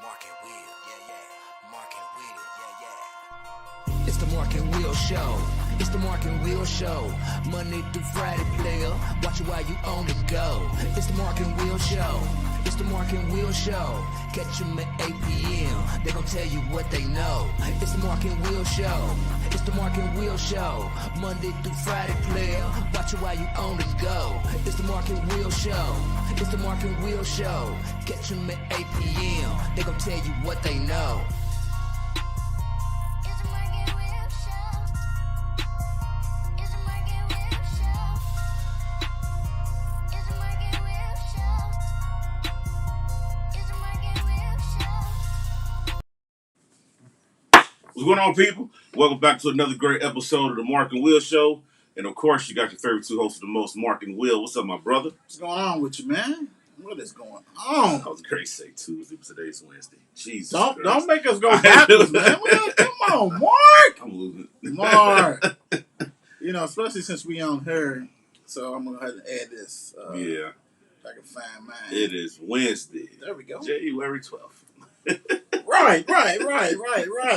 Mark and Will, yeah. Mark and Will, yeah. It's the Mark and Will Show. It's the Mark and Will Show. Monday through Friday, player. Watch it while you on the go. It's the Mark and Will Show. It's the Mark and Will Show. Catch them at 8 p.m. They gon' tell you what they know. It's the Mark and Will Show. It's the Mark and Will Show. Monday through Friday, player. Watch it while you on the go. It's the Mark and Will Show. It's the Mark and Will Show. Catch them at 8 p.m. They gon' tell you what they know. What's going on, people? Welcome back to another great episode of the Mark and Will Show. And of course, you got your favorite two hosts of the most, Mark and Will. What's up, my brother? What's going on with you, man? What is going on? I was great to say Tuesday, but today's Wednesday. Jesus Don't make us go backwards, man. Come on, Mark. I'm losing. Mark. Especially since we on her, so I'm going to have to add this. Yeah. If I can find mine. It is Wednesday. There we go. January 12th. Right.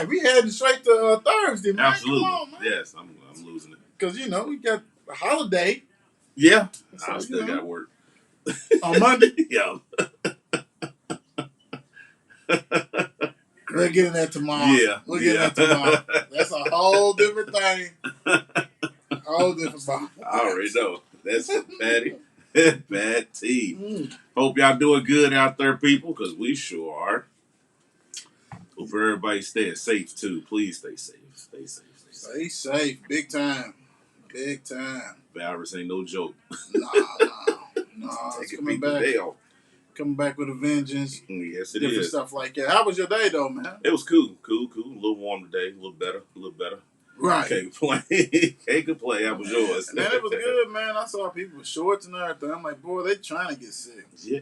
We heading straight to Thursday, man. Absolutely. Come on, man. Yes, I'm losing it. Because, we got a holiday. Yeah. So, I still got work. On Monday? Yeah. We'll get in that tomorrow. Yeah. We'll get in that tomorrow. That's a whole different thing. A whole different ball. I already know. That's Patty. Bad tea. Hope y'all doing good out there, people, because we sure are. Hope everybody's staying safe, too. Please stay safe. Stay safe. Stay safe. Big time. Big time. Virus ain't no joke. Nah. It's coming back. Coming back with a vengeance. Yes, it different is. Stuff like that. How was your day, though, man? It was cool. A little warm today. A little better. Right. Can't complain. How was yours? Man, it was good, man. I saw people with shorts and everything. I'm like, boy, they trying to get sick. Yeah,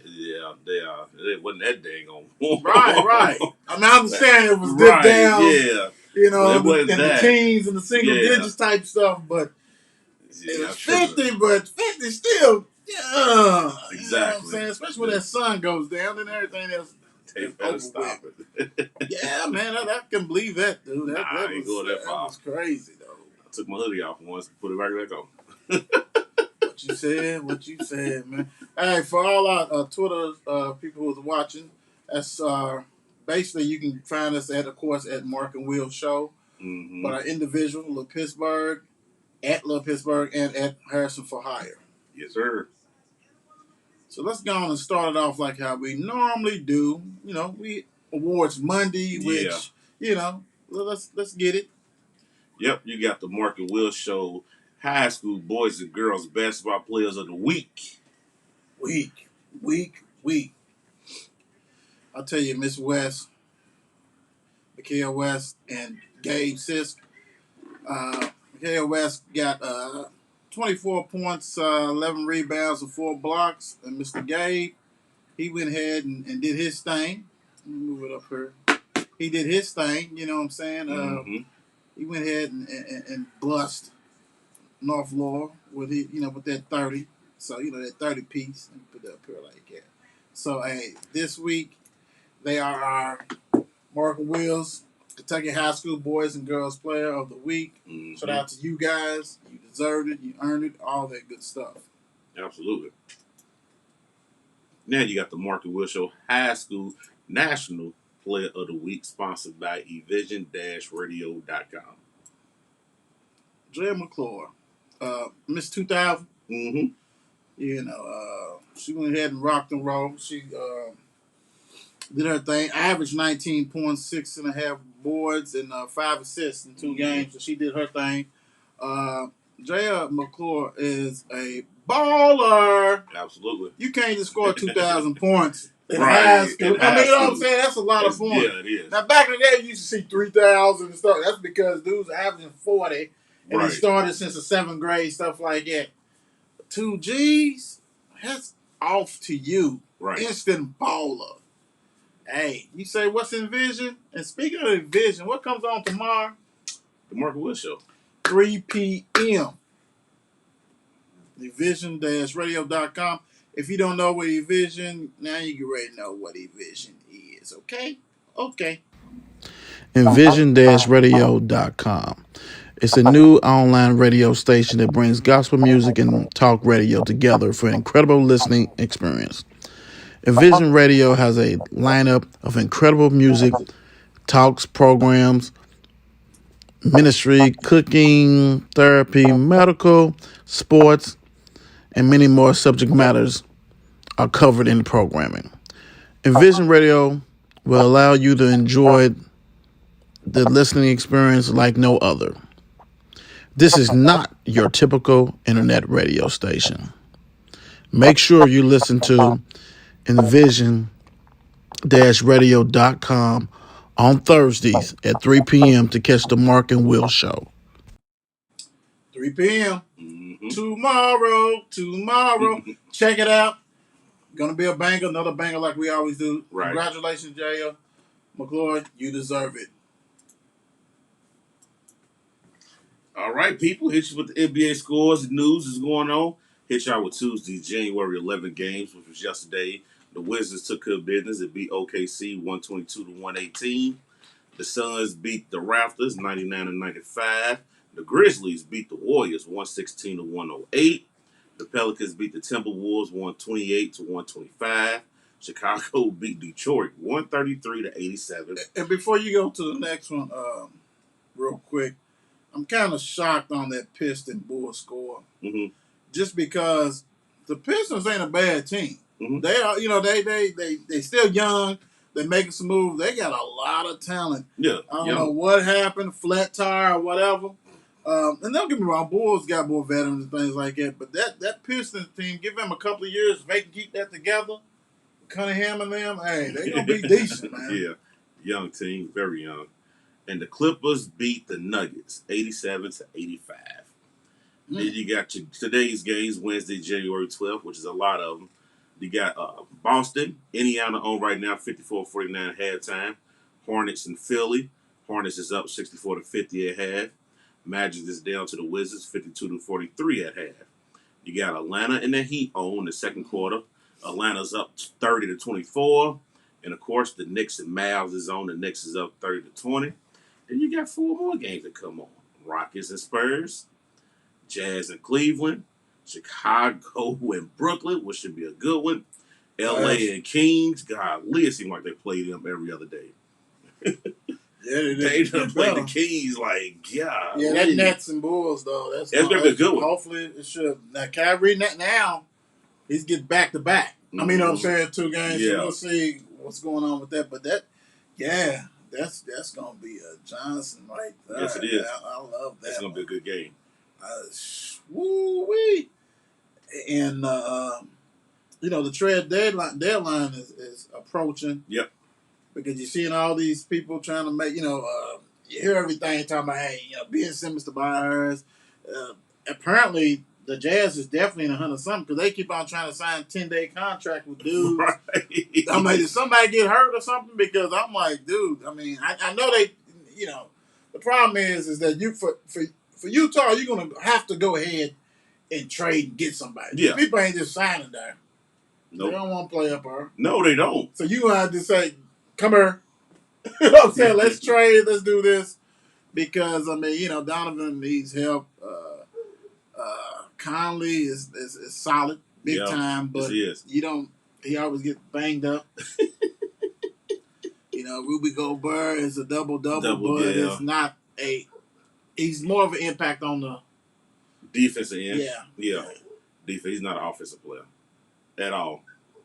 they are. It wasn't that dang on. Right. I mean, I understand it was dip down. Yeah. The teens and the single digits type stuff, but it was 50, but 50 still, yeah. Exactly. You know what I'm saying? Especially when that sun goes down and everything else. They better stop it. Yeah, man, I can believe that, dude. That was crazy, though. I took my hoodie off once and put it right back on. What you said, man. Hey, for all our Twitter people who's watching, that's basically you can find us at Mark and Will Show. Mm-hmm. But our individual, Little Pittsburgh, at Little Pittsburgh, and at Harrison for Hire. Yes, sir. So let's go on and start it off like how we normally do. We awards Monday, which let's get it. Yep, you got the Mark and Will Show. High school boys and girls basketball players of the week. Week. I'll tell you, Miss West, Mikael West, and Gabe Sisk. Mikael West got 24 points, 11 rebounds, and 4 blocks. And Mr. Gabe, he went ahead and did his thing. Let me move it up here. He did his thing, you know what I'm saying? He went ahead and bust North Laurel with that 30. So, that 30 piece. Let me put that up here like that. So, hey, this week, they are our Mark and Will's Kentucky High School Boys and Girls Player of the Week. Mm-hmm. Shout out to you guys. You deserved it. You earned it. All that good stuff. Absolutely. Now you got the Mark and Will Show High School National Player of the Week, sponsored by evision-radio.com. Drea McClure, Miss 2000. Mm-hmm. She went ahead and rocked and rolled. She did her thing. Averaged 19 points, 6.5 boards, and 5 assists in 2 games. So she did her thing. Drea McClure is a baller. Absolutely. You can't just score 2,000 points in high school. I mean, you know what I'm saying? That's a lot of points. Yeah, it is. Now, back in the day, you used to see 3,000 and stuff. That's because dudes are averaging 40, and he started since the 7th grade, stuff like that. 2 G's, that's off to you. Right. Instant baller. Hey, you say what's in vision? And speaking of vision, what comes on tomorrow? The Mark and Will Show. 3 p.m. Evision-radio.com. If you don't know what Evision, now you can already know what Evision is, okay? Okay. Envision-radio.com. It's a new online radio station that brings gospel music and talk radio together for an incredible listening experience. Envision Radio has a lineup of incredible music, talks, programs, ministry, cooking, therapy, medical, sports, and many more subject matters are covered in the programming. Envision Radio will allow you to enjoy the listening experience like no other. This is not your typical internet radio station. Make sure you listen to envision-radio.com on Thursdays at 3 p.m. to catch the Mark and Will show. 3 p.m. Mm-hmm. Tomorrow. Check it out. Gonna be a banger, another banger like we always do. Right. Congratulations, J.L. McCloy. You deserve it. All right, people. Hit you with the NBA scores. The news is going on. Hit y'all with Tuesday's January 11 games, which was yesterday. The Wizards took care of business. It beat OKC 122-118. The Suns beat the Raptors 99-95. The Grizzlies beat the Warriors 116-108. The Pelicans beat the Timberwolves 128-125. Chicago beat Detroit 133-87. And before you go to the next one, real quick, I'm kind of shocked on that Piston Bull score. Mm-hmm. Just because the Pistons ain't a bad team. Mm-hmm. They are, they still young. They're making some moves. They got a lot of talent. Yeah. I don't know what happened, flat tire or whatever. And don't get me wrong, Bulls got more veterans and things like that. But that Pistons team, give them a couple of years, if they can keep that together, Cunningham and them, hey, they gonna be decent, man. Yeah, young team, very young. And the Clippers beat the Nuggets 87-85. Then you got today's games, Wednesday, January 12th, which is a lot of them. You got Boston, Indiana on right now, 54-49 halftime. Hornets and Philly. Hornets is up 64-50 at half. Magic is down to the Wizards, 52-43 at half. You got Atlanta and the Heat on the second quarter. Atlanta's up 30-24. And, of course, the Knicks and Mavs is on. The Knicks is up 30-20. Then you got 4 more games that come on. Rockets and Spurs, Jazz and Cleveland, Chicago and Brooklyn, which should be a good one. L.A. and Kings. Golly, it seems like they play them every other day. Yeah, they done played the Kings like, yeah. Yeah, that Nets and Bulls, though. That's going to be a good one. Hopefully it should. Now, Kyrie, now, he's getting back-to-back. Mm-hmm. I mean, you know what I'm saying? 2 games. Yeah. So we'll see what's going on with that. But that's going to be a Johnson right there. Yes, it is. I love that. It's going to be a good game. Woo-wee. And, the trade deadline is approaching. Yep. Because you're seeing all these people trying to make, you hear everything talking about, hey, Ben Simmons to Byers. Apparently, the Jazz is definitely in a hunt of something because they keep on trying to sign a 10-day contract with dudes. Right. I mean, did somebody get hurt or something? Because I'm like, dude, I mean, I know they, the problem is that you for Utah, you're going to have to go ahead and trade and get somebody. Yeah. People ain't just signing there. Nope. They don't want to play up her. No, they don't. So you have to say, come here. You know what I'm saying? Let's trade. Let's do this. Because, I mean, Donovan needs help. Conley is solid, big time. But he always gets banged up. Ruby Gobert is a double-double, but it's not he's more of an impact on the defensive end. Yeah. Defense. He's not an offensive player at all.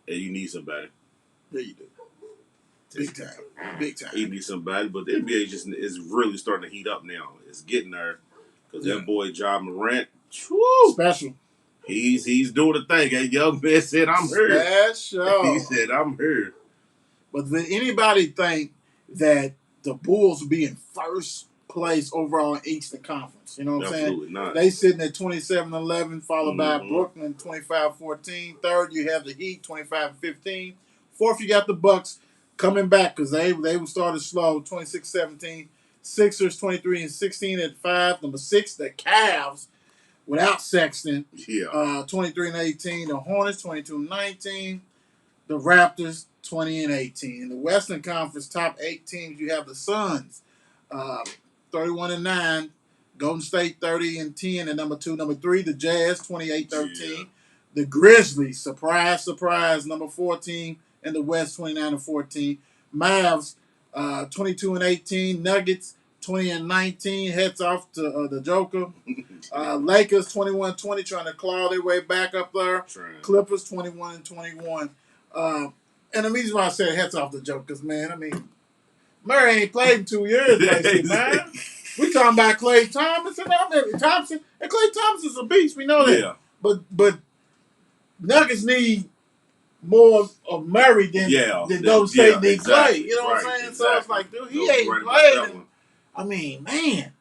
And you need somebody. Yeah, you do. Big time. He needs somebody, but the NBA just is really starting to heat up now. It's getting there because that boy Ja Morant, special. He's doing the thing. That young man said, "I'm here." Special. He said, "I'm here." But did anybody think that the Bulls would be in first place overall in Eastern Conference? You know what I'm saying? Absolutely not. They sitting at 27-11, followed by Brooklyn 25-14. Third, you have the Heat 25-15. Fourth, you got the Bucks coming back because they started slow 26-17. Sixers 23-16 at 5. Number 6, the Cavs without Sexton 23-18. The Hornets 22-19. The Raptors 20-18. In the Western Conference, top 8 teams, you have the Suns, 31-9. Golden State 30-10 at number 2. Number 3, the Jazz 28-13. Yeah. The Grizzlies, surprise, number 14 in the West 29-14. Mavs 22-18. Nuggets 20-19. Heads off to the Joker. Lakers 21-20, trying to claw their way back up there. Clippers 21-21. And the reason why I said heads off the Jokers, man, I mean, Murray ain't played in 2 years, basically, man. We talking about Klay Thompson. And Klay Thompson's a beast. We know that. Yeah. But Nuggets need more of Murray than Golden State need Klay. You know what I'm saying? Exactly. So it's like, dude, he ain't played. I mean, man.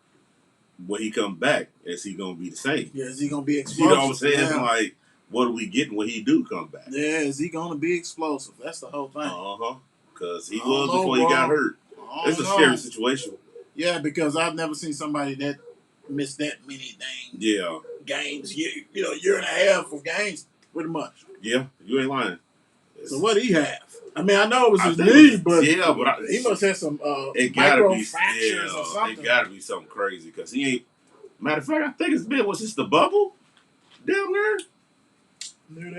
When he come back, is he gonna be the same? Yeah, is he gonna be explosive? You know what I'm saying? Yeah. Like, what are we getting when he do come back? Yeah, is he gonna be explosive? That's the whole thing. Because he was before he got hurt. It's a scary situation. Yeah, because I've never seen somebody that missed that many games. Year and a half of games, pretty much. Yeah, you ain't lying. So what did he have? I mean, I know it was his knee, but he must have some micro fractures or something. It gotta be something crazy because he ain't. Matter of fact, I think was this the bubble down there? Knew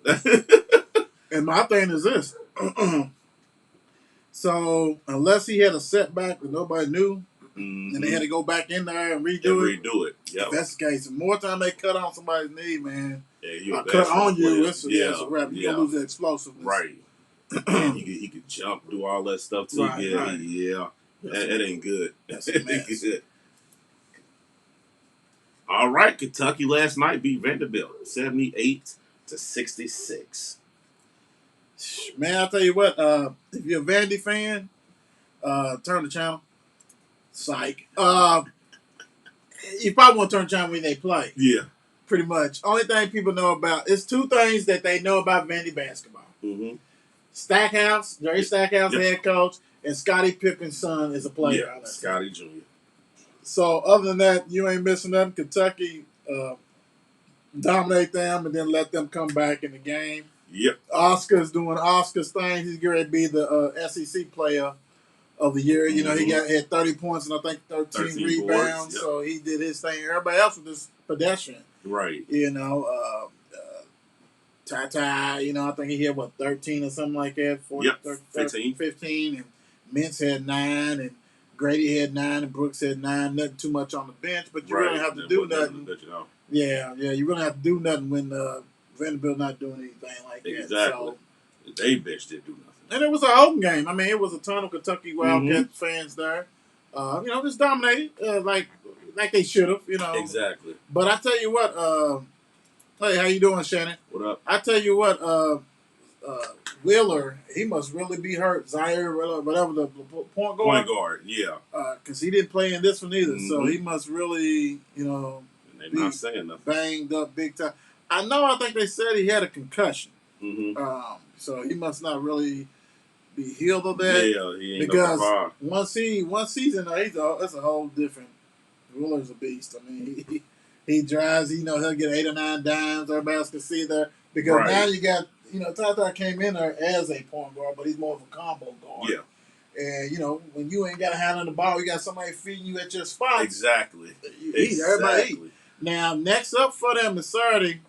that. And my thing is this. So unless he had a setback that nobody knew, and they had to go back in there and redo it. Yep. If that's the case, the more time they cut on somebody's knee, man, cut on you, it's a wrap. You're gonna lose the explosiveness. Right. he could jump, do all that stuff too. Right. That ain't good. That's a mess. All right, Kentucky last night beat Vanderbilt 78-66. Man, I'll tell you what, if you're a Vandy fan, turn the channel. Psych. You probably want to turn the channel when they play. Yeah. Pretty much. Only thing people know about, it's 2 things that they know about Vandy basketball. Mm-hmm. Stackhouse, Jerry Stackhouse, head coach, and Scottie Pippen's son is a player. Yeah, Scottie Jr. So other than that, you ain't missing nothing. Kentucky dominate them and then let them come back in the game. Yep. Oscar's doing Oscar's thing. He's going to be the SEC player of the year. You know, he had 30 points and I think 13 rebounds. Yep. So he did his thing. Everybody else was just pedestrian. Right. You know, Ty, you know, I think he had, 13 or something like that? 15. And Mintz had 9, and Grady had 9, and Brooks had 9. Nothing too much on the bench, but you really have to do nothing. Yeah, you really have to do nothing when Vanderbilt not doing anything like that. Exactly. So, they bench didn't do nothing. And it was an open game. I mean, it was a ton of Kentucky Wildcat fans there. You know, just dominated like they should have, you know. Exactly. But I tell you what, hey, how you doing, Shannon? What up? I tell you what, Wheeler, he must really be hurt. Zaire, whatever the point guard. Point guard, yeah. Because he didn't play in this one either, so he must really, you know, and they're not saying nothing. Banged up big time. I think they said he had a concussion. Mm-hmm. So he must not really be healed of that. Yeah, he ain't because no once he's in there, that's a whole different. Wheeler's a beast. I mean, he drives. You know, he'll get 8 or 9 dimes. Everybody else can see there because now you got, you know, Tata came in there as a point guard, but he's more of a combo guard. Yeah. And, you know, when you ain't got a hand on the ball, you got somebody feeding you at your spot. Exactly. Everybody eat. Now, next up for them is Saturday.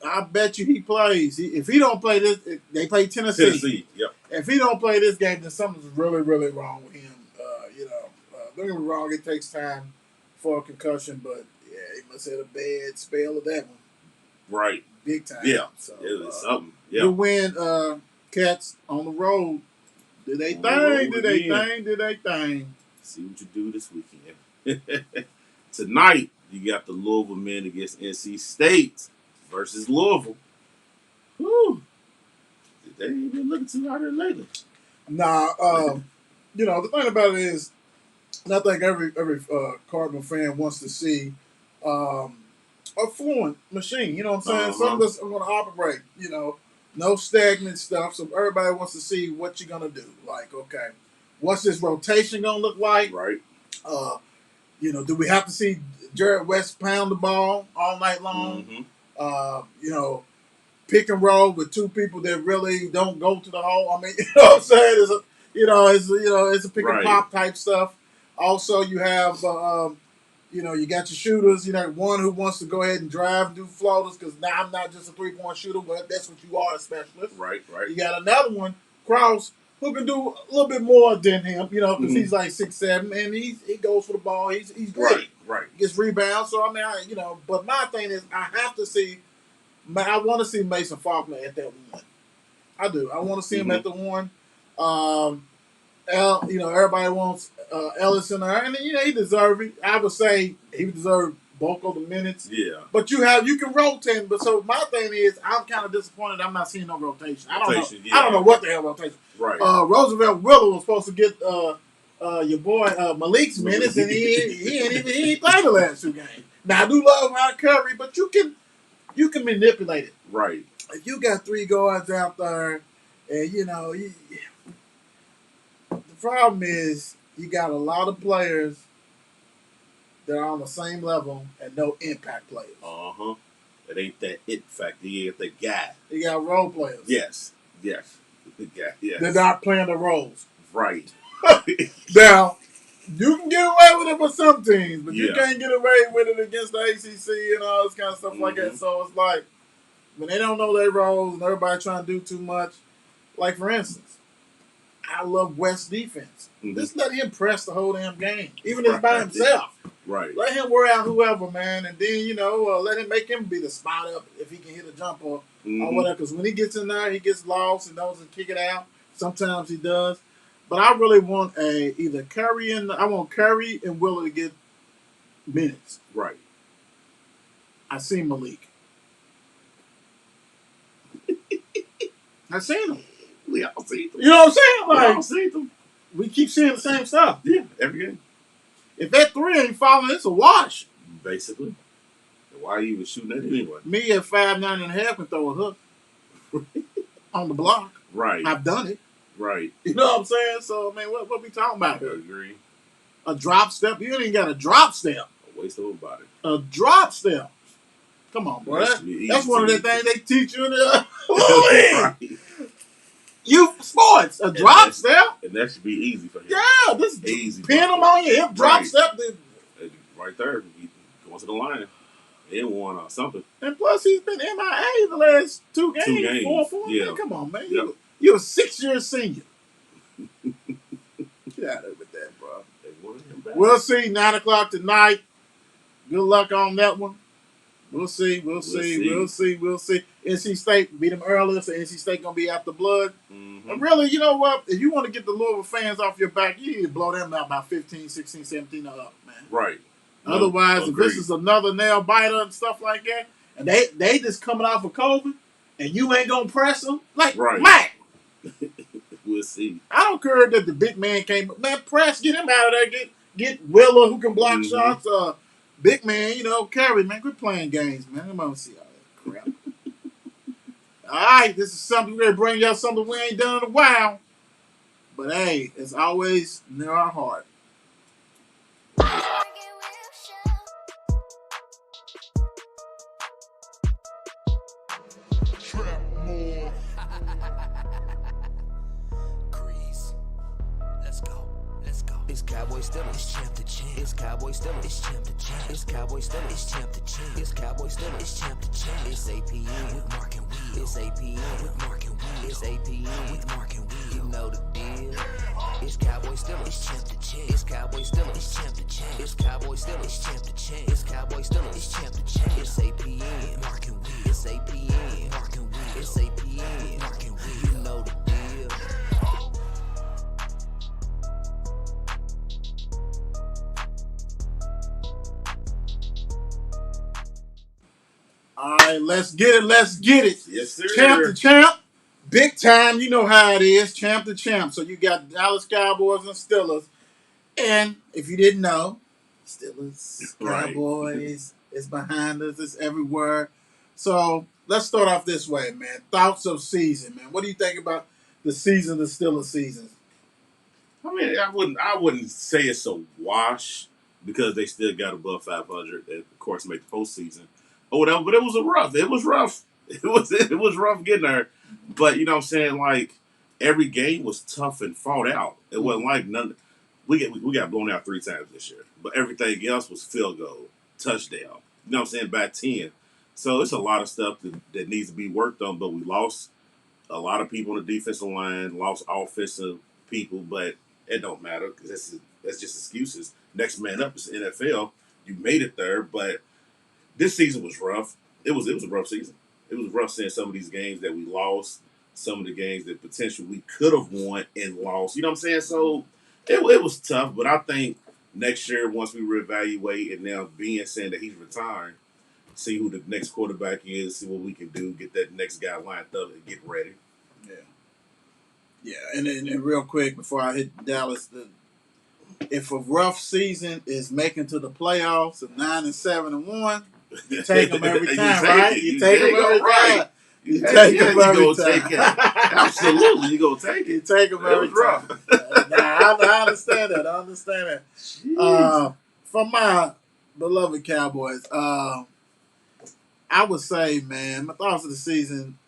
I bet you he plays. If he don't play this, they play Tennessee. Yep. If he don't play this game, then something's really, really wrong with him. You know, don't get me wrong, it takes time for a concussion, but yeah, he must have had a bad spell of that one. Right. Big time. Yeah. So, it was something. Yeah. The win, Cats on the road. Did they thing? Did they thing? See what you do this weekend. Tonight, you got the Louisville men against NC State versus Louisville. Whew. They ain't been looking too hot here lately. Nah, you know, the thing about it is, and I think every Cardinal fan wants to see a fluent machine. You know what I'm saying? Some of us are going to operate, you know, no stagnant stuff. So everybody wants to see what you're going to do. Like, okay, what's this rotation going to look like? Right. You know, do we have to see Jared West pound the ball all night long? Mm-hmm. You know, pick and roll with two people that really don't go to the hole. I mean, you know what I'm saying? It's a pick and Right. pop type stuff. Also, you have you got your shooters. You know, one who wants to go ahead and drive and do floaters because now I'm not just a 3-point shooter, but that's what you are, a specialist. Right. You got another one, Krause, who can do a little bit more than him, because he's like 6'7", and he goes for the ball. He's great. Right. Gets rebounds. So I mean, but my thing is, I have to see. I want to see Mason Faulkner at that one. I do. I want to see him at the one. Everybody wants Ellison there, and he deserves it. I would say he deserved bulk of the minutes. Yeah. But you can rotate. But so my thing is, I'm kind of disappointed. I'm not seeing no rotation. I don't know what the hell rotation. Right. Roosevelt Willer was supposed to get your boy Malik's minutes, and he ain't played the last 2 games. Now I do love Rod Curry, but you can manipulate it. Right. If you got 3 guards out there, and the problem is you got a lot of players that are on the same level and no impact players. It ain't that it factor. You ain't the guy. You got role players. Yes. The guy. Yes. They're not playing the roles. Right. Now, you can get away with it with some teams, but you Yeah. can't get away with it against the ACC and all this kind of stuff like that. So it's like, when they don't know their roles and everybody trying to do too much, like for instance, I love West's defense. Just let him press the whole damn game, even if it's by himself. Right. Let him wear out whoever, man, and then let him make him be the spot up if he can hit a jumper or whatever. Because when he gets in there, he gets lost and doesn't kick it out. Sometimes he does, but I really want either Curry I want Curry and Willer to get minutes. Right. I seen Malik. I seen him. We all see them. You know what I'm saying? We Like, all see them. we keep seeing the same stuff. Yeah. Every game. If that 3 ain't falling, it's a wash. Basically. Why are you even shooting that anyway? Me at 5'9.5" can throw a hook on the block. Right. I've done it. Right. You know what I'm saying? So, man, what we talking about I here? agree. A drop step? You ain't even got a drop step. A waste of a body. A drop step. Come on, bro. That's one of the things they teach you in the Right. youth sports. A drop step? And that should be easy for him. Yeah, this Easy. pin them on your hip, drop step. Right there. Going to the line. They won or something. And plus, he's been MIA the last 2 games. 2 games. 4-4. Yeah. Man, come on, man. Yep. You're a 6-year senior. Get out of there with that, bro. They wanted him back. We'll see. 9 o'clock tonight. Good luck on that one. We'll see. NC State beat them earlier, so NC State going to be out the blood. And really, you know what? If you want to get the Louisville fans off your back, you need to blow them out by 15, 16, 17 up, man. Right. Otherwise, if agreed. this is another nail biter and stuff like that, and they just coming off of COVID, and you ain't going to press them, like, Right. Mac. We'll see. I don't care that the big man came. Man, press, get him out of there. Get Willer who can block shots. Big man, Curry, man, quit playing games, man. I'm gonna see all that crap. All right, this is something we're gonna bring y'all something we ain't done in a while. But hey, it's always near our heart. Grease. Let's go. It's Cowboys still. It's champ to champ. It's Cowboys still. It's champ to champ. It's Cowboys still. It's champ to champ. It's Cowboys still. It's champ to champ. It's APN with Mark and Wheel. It's APN with Mark and Wheel. It's APN with Mark and Wheel. You know the deal. It's Cowboys still. It's champ to champ. It's Cowboys still. It's champ to champ. It's Cowboys still. It's champ to champ. It's Cowboys still. It's champ to champ. It's APN Mark and Wheel. It's APN Mark and Wheel. It's APN Mark and Wheel. You know the deal. All right, let's get it. Yes, sir. Champ to champ. Big time, you know how it is. Champ to champ. So you got Dallas Cowboys and Steelers. And if you didn't know, Steelers, Right. Cowboys, it's behind us, it's everywhere. So let's start off this way, man. Thoughts of season, man. What do you think about the season, the Steelers season? I mean, I wouldn't say it's a wash because they still got above 500 and of course make the postseason or whatever. But it was rough. It was rough getting there, but you know what I'm saying. Like every game was tough and fought out. It wasn't like none. We got blown out 3 times this year, but everything else was field goal, touchdown. You know what I'm saying? By 10. So it's a lot of stuff that needs to be worked on. But we lost a lot of people on the defensive line, lost offensive people, but it don't matter because that's just excuses. Next man up is the NFL. You made it there, but this season was rough. It was a rough season. It was rough seeing some of these games that we lost, some of the games that potentially we could have won and lost. You know what I'm saying? So it was tough, but I think next year once we reevaluate and now being saying that he's retiring, see who the next quarterback is, see what we can do, get that next guy lined up and get ready. Yeah. Yeah, and then real quick before I hit Dallas, if a rough season is making to the playoffs of 9-7-1, you take them every time, right? You take them every time. You take them every time. Absolutely, you gonna take You it. take them every time. I understand that. I understand that. For my beloved Cowboys, I would say, man, my thoughts of the season,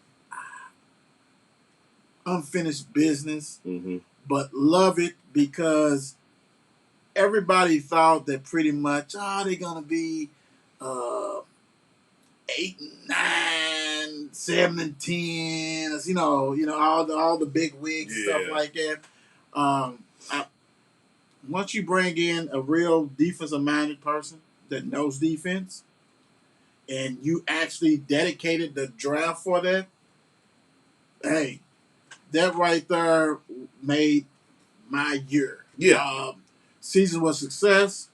unfinished business, but love it because everybody thought that pretty much, they're gonna be 8, 9, 7, and 10. All the big wigs and stuff like that. Once you bring in a real defensive minded person that knows defense, and you actually dedicated the draft for that, hey, that right there made my year. Yeah. Season was success.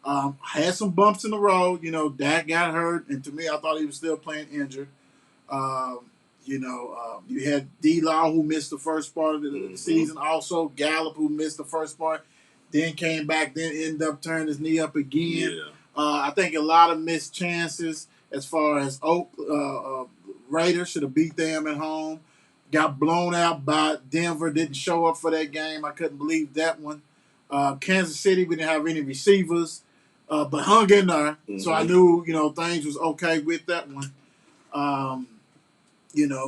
Had some bumps in the road. Dak got hurt, and to me, I thought he was still playing injured. You had D-Law who missed the first part of the season. Also, Gallup who missed the first part, then came back, then ended up turning his knee up again. Yeah. I think a lot of missed chances as far as Raiders should have beat them at home. Got blown out by Denver. Didn't show up for that game. I couldn't believe that one. Kansas City, we didn't have any receivers, but hung in there. So I knew, things was okay with that one.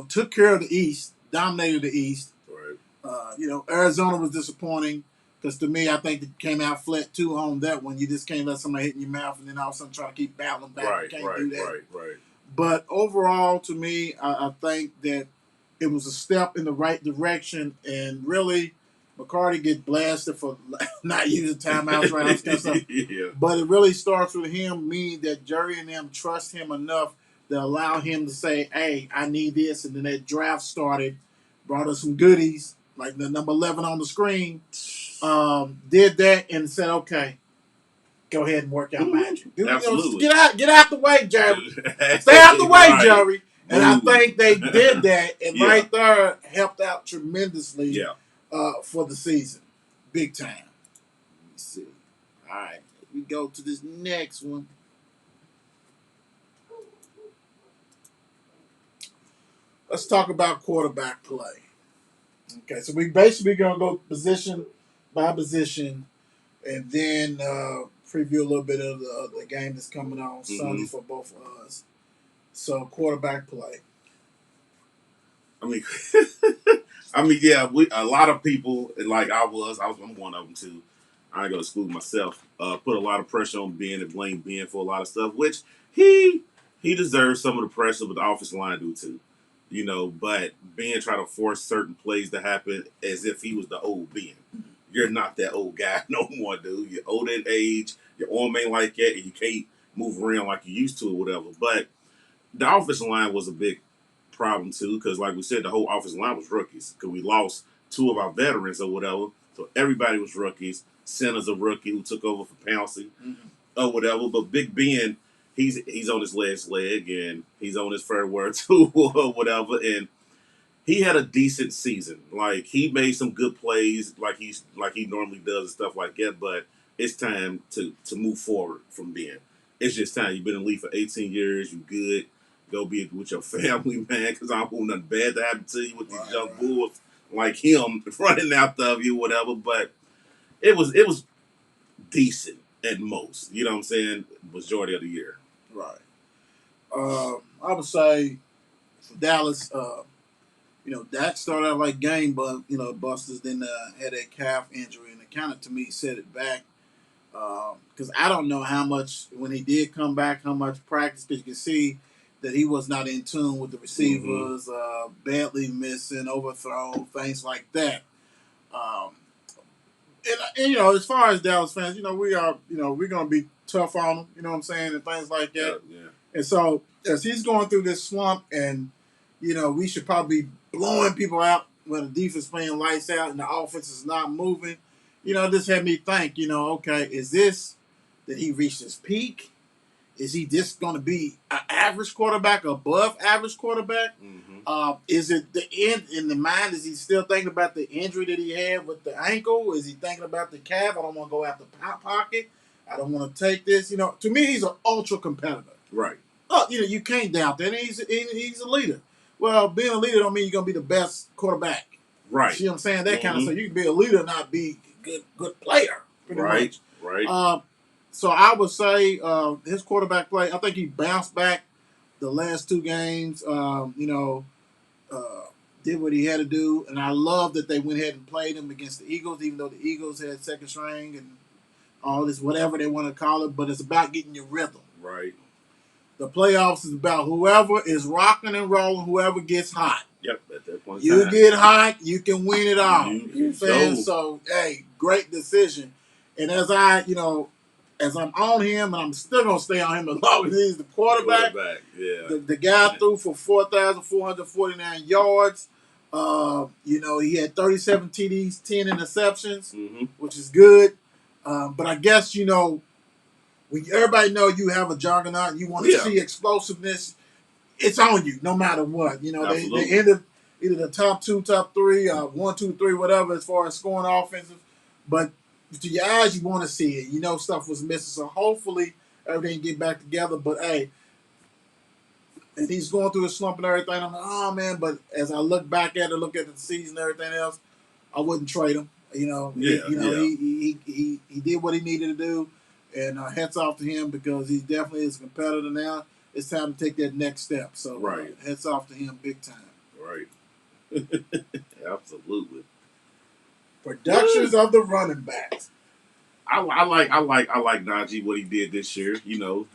Took care of the East, dominated the East. Right. Arizona was disappointing because to me, I think it came out flat too on that one. You just can't let somebody hit in your mouth and then all of a sudden try to keep battling back. Right, You can't do that. right. But overall, to me, I think that it was a step in the right direction, and really, McCarty gets blasted for not using timeouts right kind of stuff. Yeah. But it really starts with him, meaning that Jerry and them trust him enough to allow him to say, hey, I need this. And then that draft started, brought us some goodies, like the number 11 on the screen, did that and said, okay, go ahead and work out magic. Absolutely. Get out the way, Jerry. Stay out the way, Jerry. And I think they did that, and right there helped out tremendously for the season. Big time. Let me see. All right. We go to this next one. Let's talk about quarterback play. Okay, so we basically going to go position by position and then preview a little bit of the game that's coming on Sunday for both of us. So, quarterback play. I mean, yeah. A lot of people, like I'm one of them too. I ain't gonna exclude myself. Put a lot of pressure on Ben and blame Ben for a lot of stuff, which he deserves some of the pressure, but the offensive line do too. But Ben tried to force certain plays to happen as if he was the old Ben. You're not that old guy no more, dude. You're old in age. Your arm ain't like that, and you can't move around like you used to or whatever. But the offensive line was a big problem too, because like we said, the whole offensive line was rookies. Because we lost 2 of our veterans or whatever, so everybody was rookies. Center's a rookie who took over for Pouncey or whatever. But Big Ben, he's on his last leg and he's on his farewell too or whatever. And he had a decent season. Like he made some good plays, like he normally does and stuff like that. But it's time to move forward from Ben. It's just time. You've been in the league for 18 years. You good. Go be with your family, man, because I don't want nothing bad to happen to you with these young bulls like him running after of you, whatever. But it was decent at most. You know what I'm saying? Majority of the year. Right. I would say Dallas, Dak started out like game, but busters. Then had that calf injury, and it kind of to me set it back. Because I don't know how much when he did come back, how much practice. Because you can see that he was not in tune with the receivers, badly missing, overthrown, things like that. Um, and as far as Dallas fans, we are, we're gonna be tough on him. You know what I'm saying, and things like that. Yeah. And so as he's going through this slump, and we should probably be blowing people out when the defense playing lights out and the offense is not moving. This had me think. Okay, is this that he reached his peak? Is he just going to be an average quarterback, above average quarterback? Is it the end in the mind? Is he still thinking about the injury that he had with the ankle? Is he thinking about the calf? I don't want to go out the pocket. I don't want to take this. To me, he's an ultra competitor. Right. Oh, you can't doubt that. He's a leader. Well, being a leader don't mean you're going to be the best quarterback. Right. See what I'm saying? That kind of stuff. You can be a leader and not be a good player. Pretty much. Right. So I would say his quarterback play, I think he bounced back the last two games, did what he had to do. And I love that they went ahead and played him against the Eagles, even though the Eagles had second string and all this, whatever they want to call it. But it's about getting your rhythm. Right. The playoffs is about whoever is rocking and rolling, whoever gets hot. Yep, at that point You get hot, you can win it all. You know So, hey, great decision. And as as I'm on him, and I'm still going to stay on him as long as he's the quarterback. Yeah. The guy threw for 4,449 yards. He had 37 TDs, 10 interceptions, which is good. But I guess, when everybody know you have a juggernaut and you want to see explosiveness, it's on you no matter what. They ended either the top two, top three, 1, 2, 3, whatever, as far as scoring offensive. But to your eyes, you want to see it. Stuff was missing. So hopefully everything get back together. But, hey, and he's going through a slump and everything. I'm like, oh, man. But as I look back at it, look at the season and everything else, I wouldn't trade him. He did what he needed to do. And hats off to him because he definitely is a competitor now. It's time to take that next step. So hats off to him big time. Right. Absolutely. Productions of the running backs. I like Najee, what he did this year. Being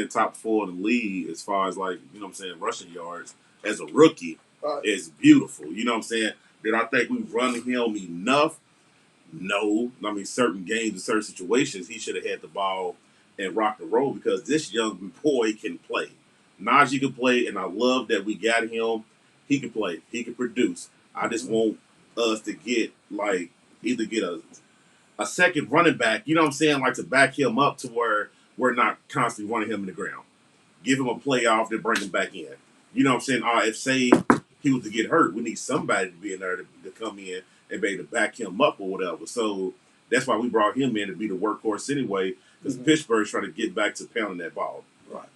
top 4 in the league as far as rushing yards as a rookie is beautiful. You know what I'm saying? Did I think we've run him enough? No. Certain games and certain situations, he should have had the ball and rock and roll because this young boy can play. Najee can play, and I love that we got him. He can play. He can produce. I just want us to get, either get a second running back, you know what I'm saying, to back him up to where we're not constantly running him in the ground. Give him a playoff, then bring him back in. You know what I'm saying? If, say, he was to get hurt, we need somebody to be in there to come in and be able to back him up or whatever. So that's why we brought him in to be the workhorse anyway, because Pittsburgh's trying to get back to pounding that ball